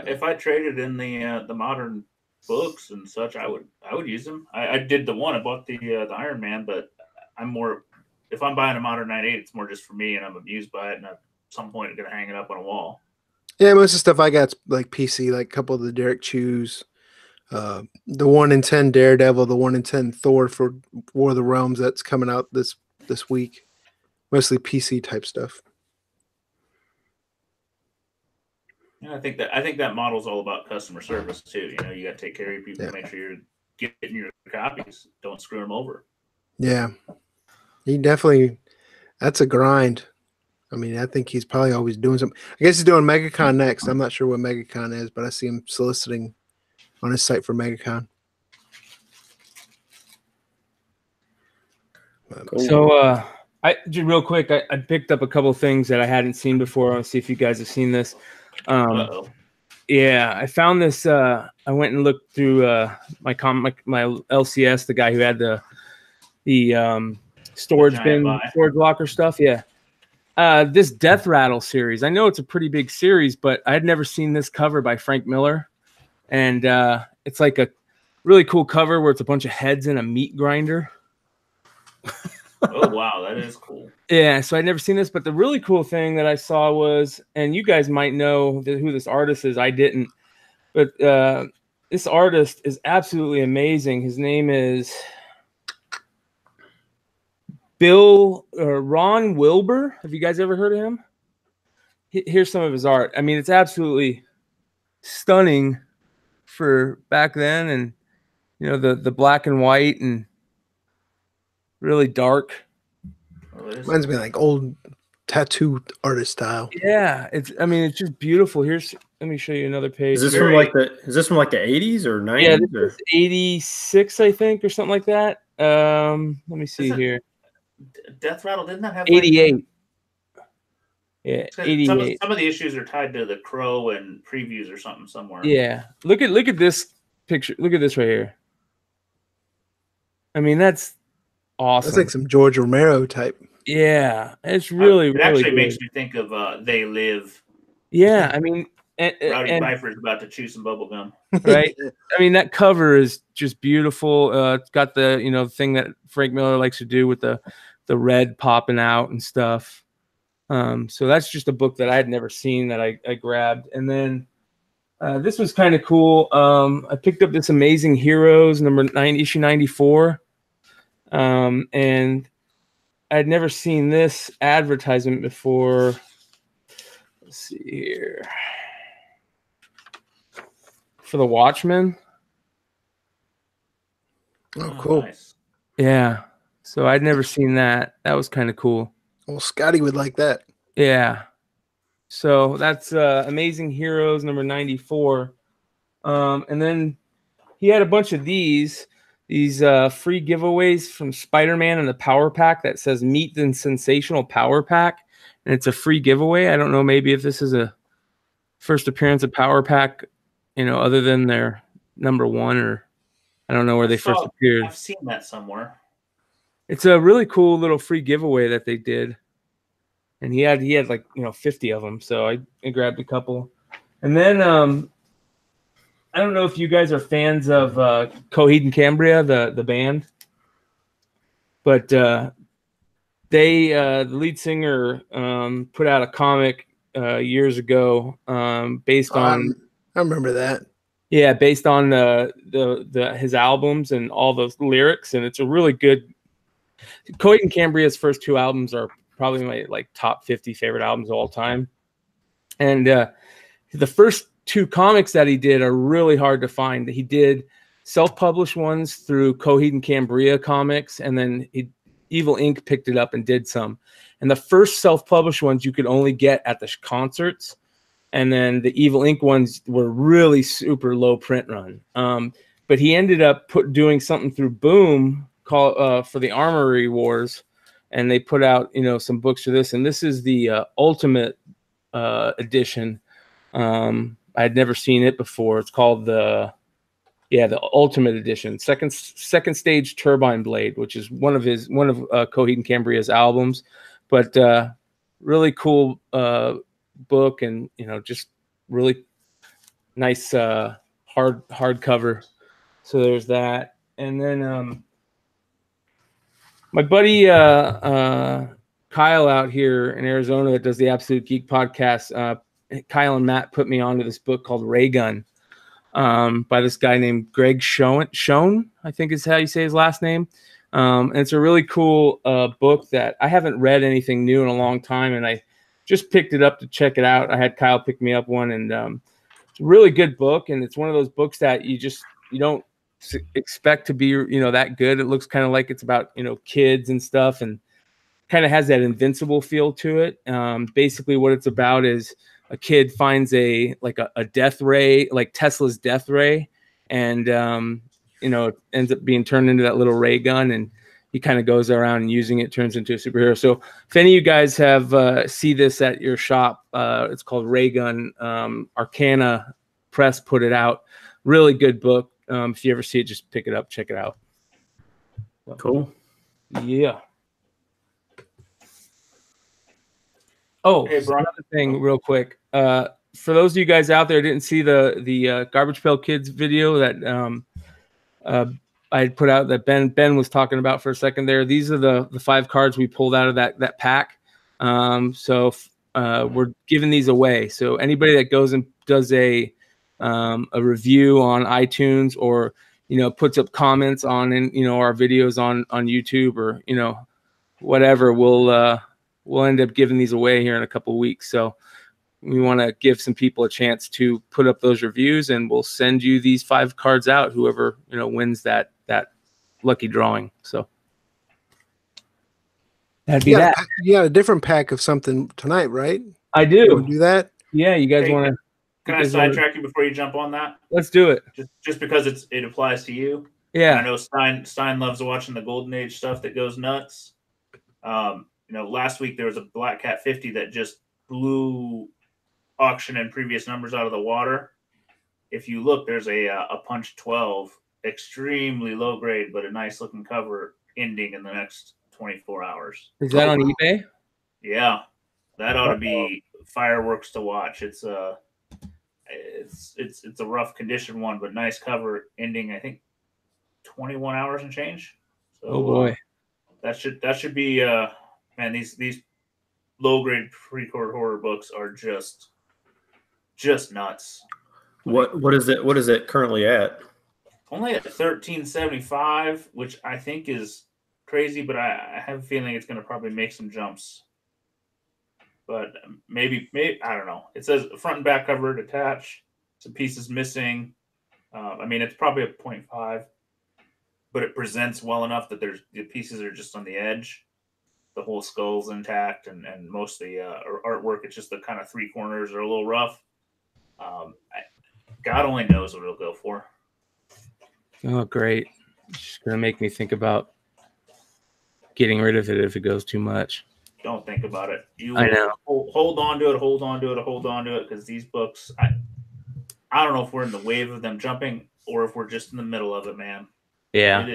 If I traded in the modern books and such, I would use them. I did the one. I bought the Iron Man, but I'm more. If I'm buying a modern 9.8, it's more just for me, and I'm amused by it, and at some point I'm going to hang it up on a wall. Yeah, most of the stuff I got's like PC, like a couple of the Derek Chews, the 1 in 10 Daredevil, the 1 in 10 Thor for War of the Realms that's coming out this week. Mostly PC type stuff. Yeah, I think that model's all about customer service too. You got to take care of your people, make sure you're getting your copies, don't screw them over. Yeah. He definitely, that's a grind. I mean, I think he's probably always doing something. I guess he's doing MegaCon next. I'm not sure what MegaCon is, but I see him soliciting on his site for MegaCon. So, real quick, I picked up a couple of things that I hadn't seen before. I want to see if you guys have seen this. Yeah, I found this. I went and looked through my LCS, the guy who had the storage bin, storage locker stuff. Yeah. This Death Rattle series. I know it's a pretty big series, but I had never seen this cover by Frank Miller. And it's like a really cool cover where it's a bunch of heads in a meat grinder. Oh, wow. That is cool. Yeah. So I'd never seen this, but the really cool thing that I saw was, and you guys might know who this artist is. I didn't, but this artist is absolutely amazing. His name is Ron Wilbur. Have you guys ever heard of him? Here's some of his art. I mean, it's absolutely stunning for back then, and the black and white and really dark. Reminds me of like old tattoo artist style. Yeah, it's just beautiful. Let me show you another page. Is this from like the 80s or 90s? Yeah, this is 86, I think, or something like that. Let me see here. Death Rattle, didn't that have 88? Yeah, 88. Some of the issues are tied to the Crow and previews or something somewhere. Yeah, look at this picture. Look at this right here. I mean, that's awesome. That's like some George Romero type. Yeah, it's really it actually makes me think of They Live. Yeah, I mean, Rowdy and Piper's about to chew some bubble gum. right. I mean, that cover is just beautiful. It's got the thing that Frank Miller likes to do with the red popping out and stuff. So that's just a book that I had never seen that I grabbed. And then this was kind of cool. I picked up this Amazing Heroes number 9, issue 94. And I'd never seen this advertisement before. Let's see here. For the Watchmen. Oh, cool. Nice. Yeah. So I'd never seen that. That was kind of cool. Well, Scotty would like that. Yeah. So that's Amazing Heroes number 94. And then he had a bunch of these free giveaways from Spider-Man and the Power Pack that says Meet the Sensational Power Pack. And it's a free giveaway. I don't know, maybe if this is a first appearance of Power Pack, other than their number 1, or I don't know where they first appeared. I've seen that somewhere. It's a really cool little free giveaway that they did. And he had like 50 of them, so I grabbed a couple. And then I don't know if you guys are fans of Coheed and Cambria, the band, but the lead singer put out a comic years ago based on. I remember that. Yeah, based on his albums and all those lyrics, and it's a really good. Coheed and Cambria's first 2 albums are probably my top 50 favorite albums of all time. And the first 2 comics that he did are really hard to find. He did self-published ones through Coheed and Cambria Comics, and then Evil Inc. picked it up and did some. And the first self-published ones you could only get at the concerts, and then the Evil Inc. ones were really super low print run. But he ended up doing something through Boom called for the Armory Wars, and they put out some books for this, and this is the Ultimate edition. I'd never seen it before. It's called the Ultimate Edition, second stage Turbine Blade, which is one of Coheed and Cambria's albums, but really cool book, and just really nice hardcover. So there's that, and then my buddy Kyle out here in Arizona that does the Absolute Geek podcast. Kyle and Matt put me onto this book called Ray Gun by this guy named Greg Schoen, I think is how you say his last name. And it's a really cool book that I haven't read anything new in a long time, and I just picked it up to check it out. I had Kyle pick me up one, and it's a really good book, and it's one of those books that you don't expect to be that good. It looks kind of like it's about kids and stuff, and kind of has that Invincible feel to it. Basically what it's about is a kid finds a death ray, like Tesla's death ray, and it ends up being turned into that little ray gun, and he kind of goes around and using it, turns into a superhero. So if any of you guys have see this at your shop, it's called Ray Gun. Arcana Press put it out. Really good book. If you ever see it, just pick it up, check it out. Cool. Yeah. Oh, Hey, Brian. another thing real quick. For those of you guys out there who didn't see the Garbage Pail Kids video that I had put out that Ben was talking about for a second there, these are the 5 cards we pulled out of that pack. So we're giving these away. So anybody that goes and does a review on iTunes, or puts up comments on our videos on YouTube, or whatever, we'll end up giving these away here in a couple of weeks. So we want to give some people a chance to put up those reviews, and we'll send you these 5 cards out, whoever wins that lucky drawing. So that'd be that. You got a different pack of something tonight, right? I do. You wanna do that? Yeah, you guys want to? Can I sidetrack you before you jump on that? Let's do it. Just because it applies to you. Yeah. And I know Stein loves watching the Golden Age stuff that goes nuts. Last week there was a Black Cat 50 that just blew auction and previous numbers out of the water. If you look, there's a Punch 12, extremely low grade, but a nice looking cover, ending in the next 24 hours. Is that on eBay? Yeah, that ought to be fireworks to watch. It's it's a rough condition one, but nice cover. Ending, I think, 21 hours and change. So, Oh boy, that should be man. These low grade pre-record horror books are just nuts. What is it? What is it currently at? Only at 1375, which I think is crazy, but I have a feeling it's going to probably make some jumps. But maybe I don't know. It says front and back cover detached, some pieces missing. I mean, it's probably a 0.5, but it presents well enough that the pieces are just on the edge. The whole skull's intact, and most of the artwork, it's just the kind of three corners are a little rough. God only knows what it'll go for. oh great! It's just gonna make me think about getting rid of it if it goes too much. Don't think about it. I know. Hold on to it, because these books, I don't know if we're in the wave of them jumping or if we're just in the middle of it, man. Yeah.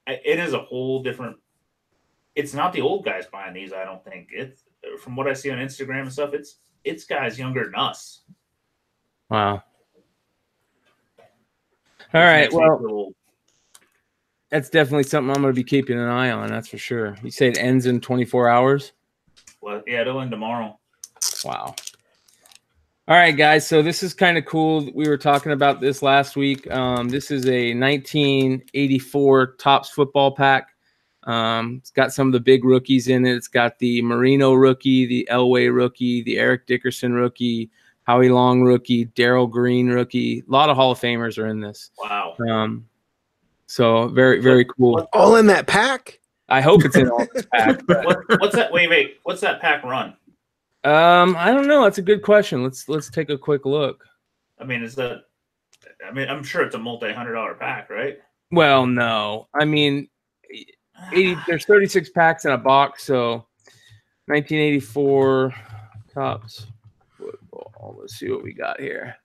It is a whole different. It's not the old guys buying these, I don't think. It's from what I see on Instagram and stuff. It's guys younger than us. Wow. All right. Well, that's definitely something I'm going to be keeping an eye on. That's for sure. You say it ends in 24 hours? Well, yeah, it'll end tomorrow. Wow. All right, guys. So this is kind of cool. We were talking about this last week. This is a 1984 Topps football pack. It's got some of the big rookies in it. It's got the Marino rookie, the Elway rookie, the Eric Dickerson rookie, Howie Long rookie, Darrell Green rookie. A lot of Hall of Famers are in this. Wow. So very, very cool. All in that pack? I hope it's in all this pack. What's that? Wait. What's that pack run? I don't know. That's a good question. Let's take a quick look. I mean, I'm sure it's a multi-$100 pack, right? Well, no. I mean, there's 36 packs in a box, so 1984 Topps football. Let's see what we got here.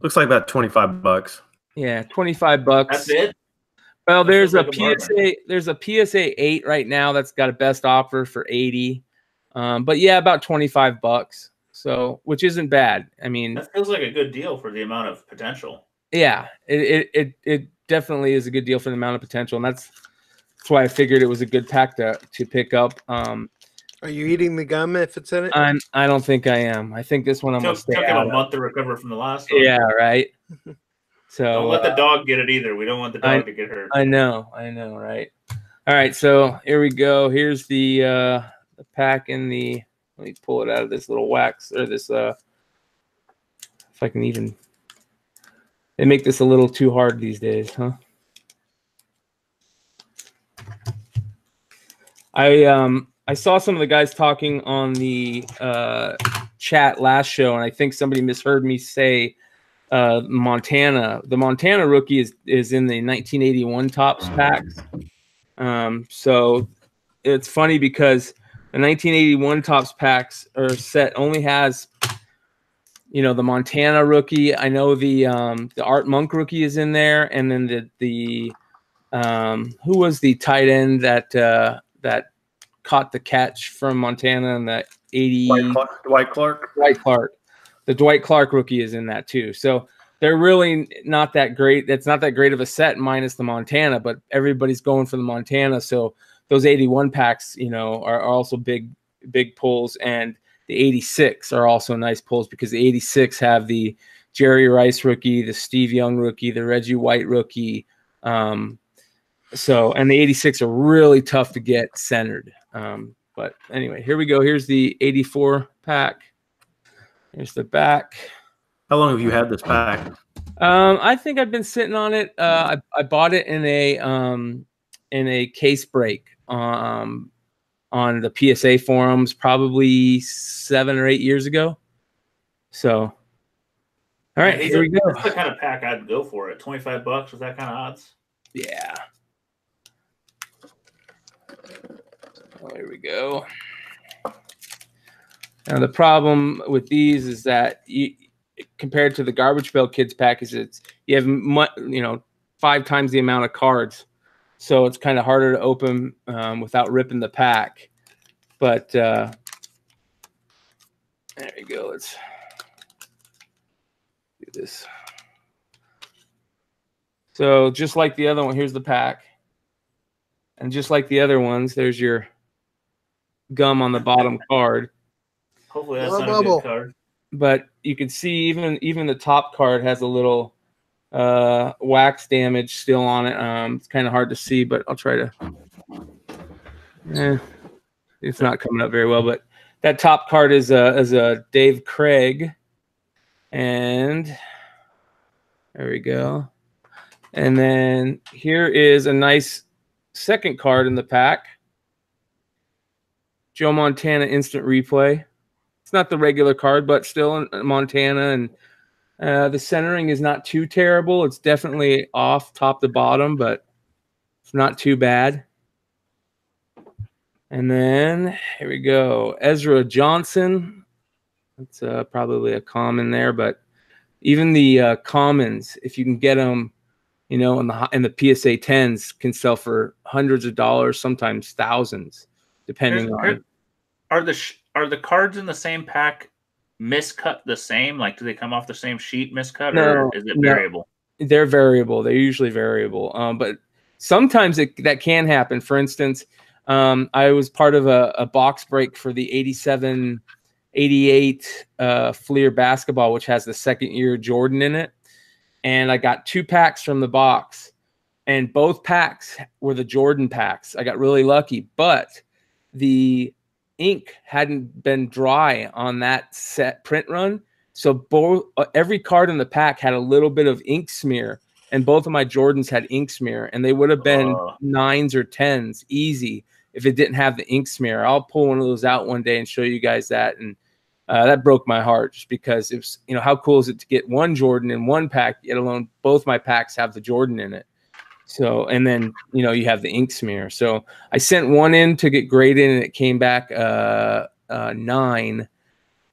Looks like about $25. Yeah, $25. That's it. Well, there's a like a PSA. bargain. There's a PSA 8 right now that's got a best offer for 80. But yeah, about $25. So, which isn't bad. I mean, That feels like a good deal for the amount of potential. yeah, it definitely is a good deal for the amount of potential, and that's why I figured it was a good pack to pick up. Are you eating the gum if it's in it? I don't think I am. I think this one I'm gonna Took stay him out a of. month to recover from the last one. Yeah, right. So Don't let the dog get it either. We don't want the dog to get hurt. I know, right? All right, so here we go. Here's the pack in the. Let me pull it out of this little wax or this. If I can even. They make this a little too hard these days, huh? I saw some of the guys talking on the chat last show, and I think somebody misheard me say Montana. The Montana rookie is in the 1981 Topps packs. So it's funny because the 1981 Topps packs are set only has, the Montana rookie. I know the Art Monk rookie is in there, and then the who was the tight end that caught the catch from Montana in the 80. Dwight Clark. The Dwight Clark rookie is in that too. So they're really not that great. That's not that great of a set minus the Montana, but everybody's going for the Montana. So those 81 packs, are also big pulls, and the 86 are also nice pulls because the 86 have the Jerry Rice rookie, the Steve Young rookie, the Reggie White rookie. And the 86 are really tough to get centered. But anyway, here we go. Here's the 84 pack. Here's the back. How long have you had this pack? I think I've been sitting on it. I bought it in a case break on the PSA forums probably 7 or 8 years ago. So, all right, here we go. That's the kind of pack I'd go for it. $25 with that kind of odds. Yeah. Oh, here we go. Now the problem with these is that compared to the Garbage Pail Kids pack, you have 5 times the amount of cards, so it's kind of harder to open without ripping the pack. But There we go. Let's do this. So just like the other one, here's the pack. And just like the other ones, there's your gum on the bottom card. Hopefully that's Little not a bubble. good card. But you can see even the top card has a little wax damage still on it. It's kind of hard to see, but I'll try to. It's not coming up very well, but that top card is a Dave Craig, and there we go. And then here is a nice second card in the pack. Joe Montana Instant Replay. It's not the regular card, but still in Montana, and the centering is not too terrible. It's definitely off top to bottom, but it's not too bad. And then here we go. Ezra Johnson. That's probably a common there, but even the commons, if you can get them, you know, in the PSA 10s, can sell for hundreds of dollars, sometimes thousands, depending on. Are the cards in the same pack miscut the same? Like, do they come off the same sheet miscut, or is it variable? They're variable. They're usually variable. But sometimes that can happen. For instance, I was part of a box break for the 87-88 Fleer basketball, which has the second year Jordan in it. And I got 2 packs from the box, and both packs were the Jordan packs. I got really lucky, but the ink hadn't been dry on that set print run. So every card in the pack had a little bit of ink smear, and both of my Jordans had ink smear, and they would have been 9s or 10s easy if it didn't have the ink smear. I'll pull one of those out one day and show you guys that. And that broke my heart, just because it was, you know, how cool is it to get one Jordan in one pack, yet alone both my packs have the Jordan in it. So, and then, you know, you have the ink smear. So I sent one in to get graded, and it came back 9.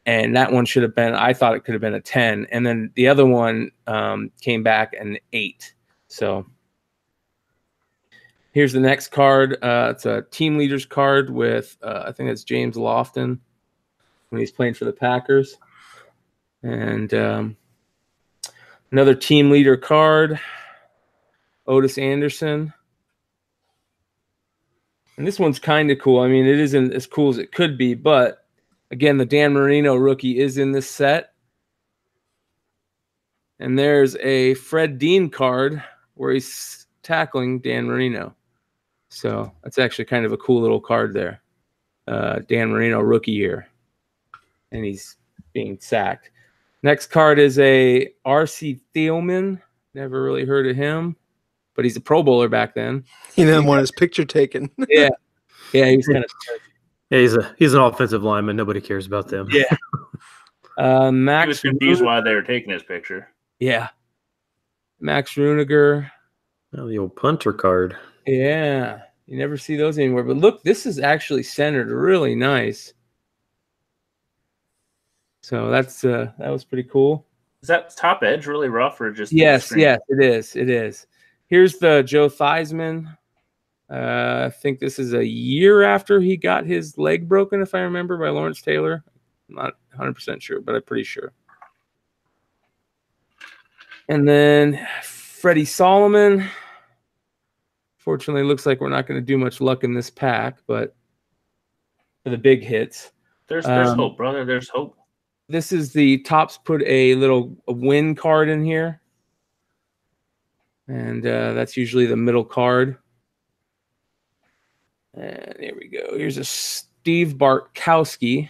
And that one should have been, I thought it could have been a 10. And then the other one came back an 8. So here's the next card. It's a team leaders card with, I think it's James Lofton when he's playing for the Packers. And another team leader card, Otis Anderson. And this one's kind of cool. I mean, it isn't as cool as it could be, but again, the Dan Marino rookie is in this set. And there's a Fred Dean card where he's tackling Dan Marino. So that's actually kind of a cool little card there. Dan Marino rookie year. And he's being sacked. Next card is a R.C. Thielman. Never really heard of him, but he's a Pro Bowler back then. He didn't want his picture taken. Yeah, he was kind of. Yeah, he's an offensive lineman. Nobody cares about them. Yeah. Max. He was confused why they were taking his picture. Yeah. Max Runiger. Oh, the old punter card. Yeah, you never see those anymore. But look, this is actually centered really nice. So that's that was pretty cool. Is that top edge really rough, or just? Yes, it is. It is. Here's the Joe Theismann. I think this is a year after he got his leg broken, if I remember, by Lawrence Taylor. I'm not 100% sure, but I'm pretty sure. And then Freddie Solomon. Fortunately, it looks like we're not going to do much luck in this pack, but for the big hits. There's hope, brother. There's hope. This is the Topps put a win card in here. And that's usually the middle card. And here we go. Here's a Steve Bartkowski.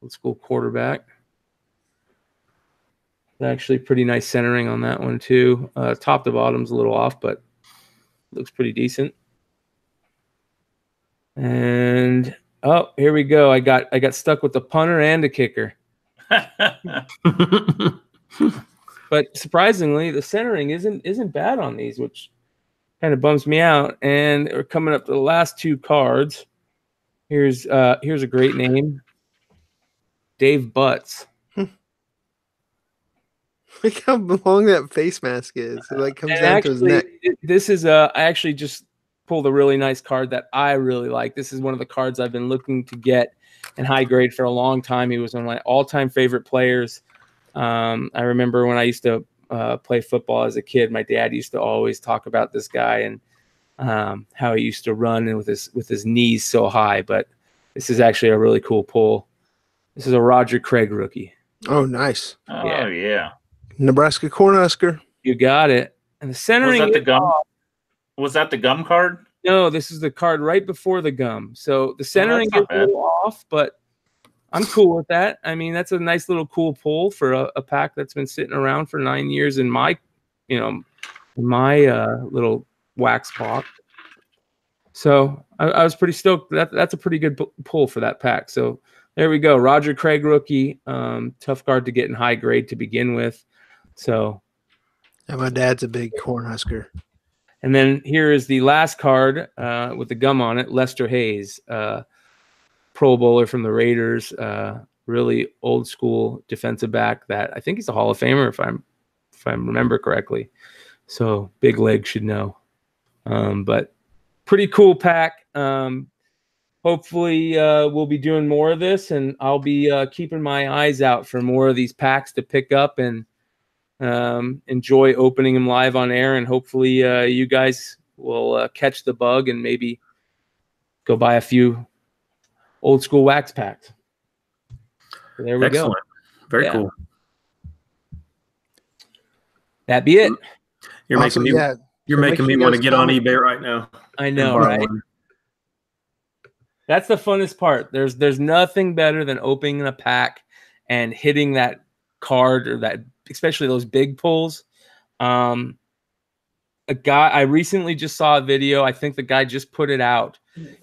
Old school quarterback. Actually pretty nice centering on that one too. Top to bottom's a little off, but looks pretty decent. And oh, here we go. I got stuck with the punter and a kicker. But surprisingly, the centering isn't bad on these, which kind of bums me out. And we're coming up to the last 2 cards. Here's a great name, Dave Butts. Look how long that face mask is. It like comes down to his neck. This is I actually just pulled a really nice card that I really like. This is one of the cards I've been looking to get and high grade for a long time. He was one of my all-time favorite players. I remember when I used to play football as a kid, my dad used to always talk about this guy and how he used to run with his knees so high. But this is actually a really cool pull. This is a Roger Craig rookie. Oh, nice. Oh yeah. Nebraska Cornhusker. You got it. And the centering. Was that the gum? Was that the gum card? No, this is the card right before the gum. So the centering is a little off, but I'm cool with that. I mean, that's a nice little cool pull for a pack that's been sitting around for 9 years in my, little wax box. So I was pretty stoked. That's a pretty good pull for that pack. So there we go. Roger Craig rookie. Tough card to get in high grade to begin with. So. And my dad's a big Cornhusker. And then here is the last card with the gum on it, Lester Hayes, Pro Bowler from the Raiders, really old school defensive back that I think he's a Hall of Famer if I remember correctly. So big leg should know. But pretty cool pack. Hopefully we'll be doing more of this, and I'll be keeping my eyes out for more of these packs to pick up and enjoy opening them live on air, and hopefully you guys will catch the bug and maybe go buy a few old school wax packs. So there we go. Very cool. That be it. You're making me want to get on eBay right now. I know, right? That's the funnest part. There's nothing better than opening a pack and hitting that card, or that, especially those big pulls. A guy, I recently just saw a video. I think the guy just put it out.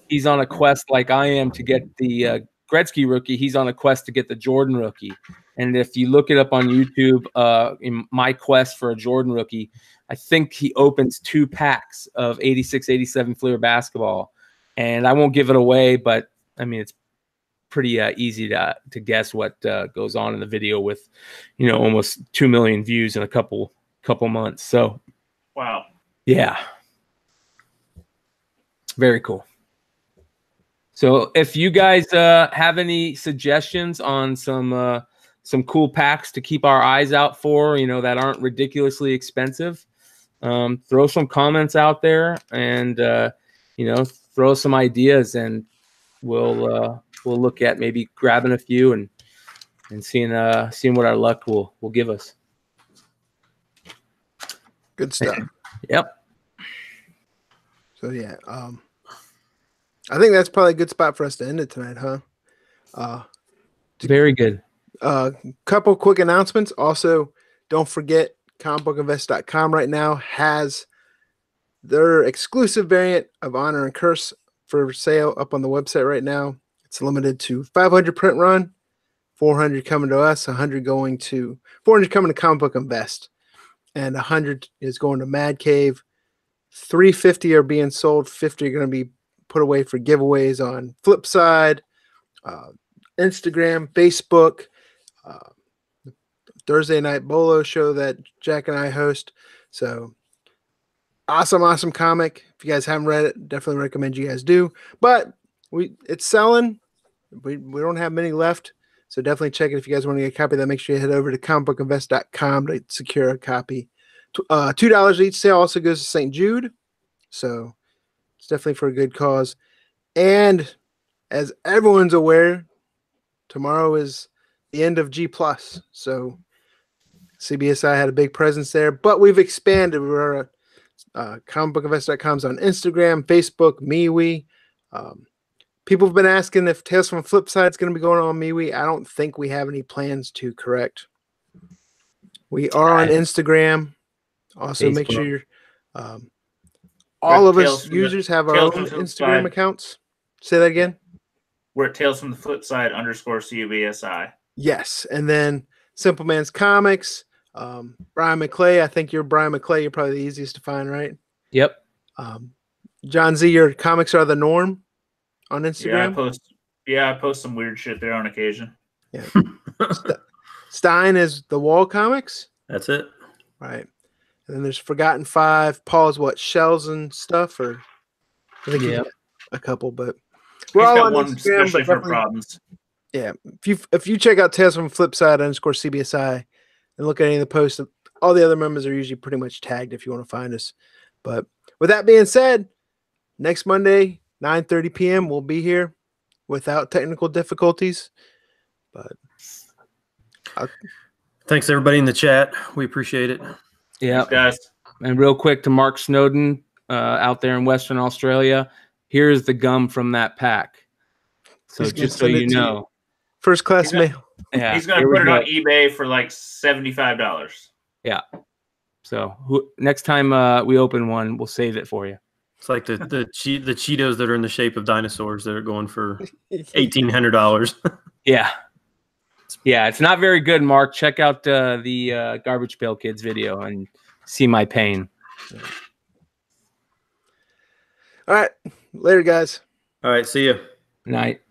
He's on a quest like I am to get the Gretzky rookie. He's on a quest to get the Jordan rookie. And if you look it up on YouTube, in my quest for a Jordan rookie, I think he opens 2 packs of 86, 87 Fleer basketball. And I won't give it away, but I mean, it's pretty easy to guess what goes on in the video with, almost 2 million views in a couple months. So, wow. Yeah. Very cool. So if you guys have any suggestions on some cool packs to keep our eyes out for, that aren't ridiculously expensive, throw some comments out there, and throw some ideas, and we'll look at maybe grabbing a few and seeing what our luck will give us. Good stuff. Yep. So yeah, I think that's probably a good spot for us to end it tonight, huh? Very good. Couple quick announcements. Also, don't forget, comicbookinvest.com right now has their exclusive variant of Honor and Curse for sale up on the website right now. It's limited to 500 print run, 400 coming to us, 400 coming to Comic Book Invest, and 100 is going to Mad Cave. 350 are being sold. 50 are going to be put away for giveaways on FlipSide, Instagram, Facebook, Thursday Night Bolo show that Jack and I host. So awesome comic. If you guys haven't read it, definitely recommend you guys do. But it's selling. We don't have many left, so definitely check it. If you guys want to get a copy of that, make sure you head over to comicbookinvest.com to secure a copy. $2 each. Sale also goes to St. Jude, so it's definitely for a good cause. And as everyone's aware, tomorrow is the end of G+, so CBSI had a big presence there, but we've expanded. We're comicbookinvest.com's on Instagram, Facebook, MeWe. People have been asking if Tales from FlipSide is going to be going on MeWe. I don't think we have any plans to, correct? We are on Instagram. Also, Facebook. Make sure you're all of us users have our own Instagram accounts. Say that again. We're at Tales from the FlipSide _CBSI. Yes. And then Simple Man's Comics, Brian McClay. I think you're Brian McClay. You're probably the easiest to find, right? Yep. John Z, your comics are the norm on Instagram. Yeah, I post some weird shit there on occasion. Yeah. Stein is the Wall Comics. That's it. Right. And then there's Forgotten Five. Paul's what, shells and stuff, or I think a couple, but we're all on one Instagram, but for problems. Yeah, if you check out Tales from FlipSide _CBSI and look at any of the posts, all the other members are usually pretty much tagged if you want to find us. But with that being said, next Monday, 9:30 p.m. we'll be here without technical difficulties. But thanks everybody in the chat. We appreciate it. Yeah, Thanks, guys. And real quick to Mark Snowden out there in Western Australia, here's the gum from that pack. So just so you know. First class mail. Yeah, he's going to put it on eBay for like $75. Yeah. So next time we open one, we'll save it for you. It's like the Cheetos that are in the shape of dinosaurs that are going for $1,800. Yeah. Yeah, it's not very good, Mark. Check out the Garbage Pail Kids video and see my pain. All right. Later, guys. All right. See you. Night.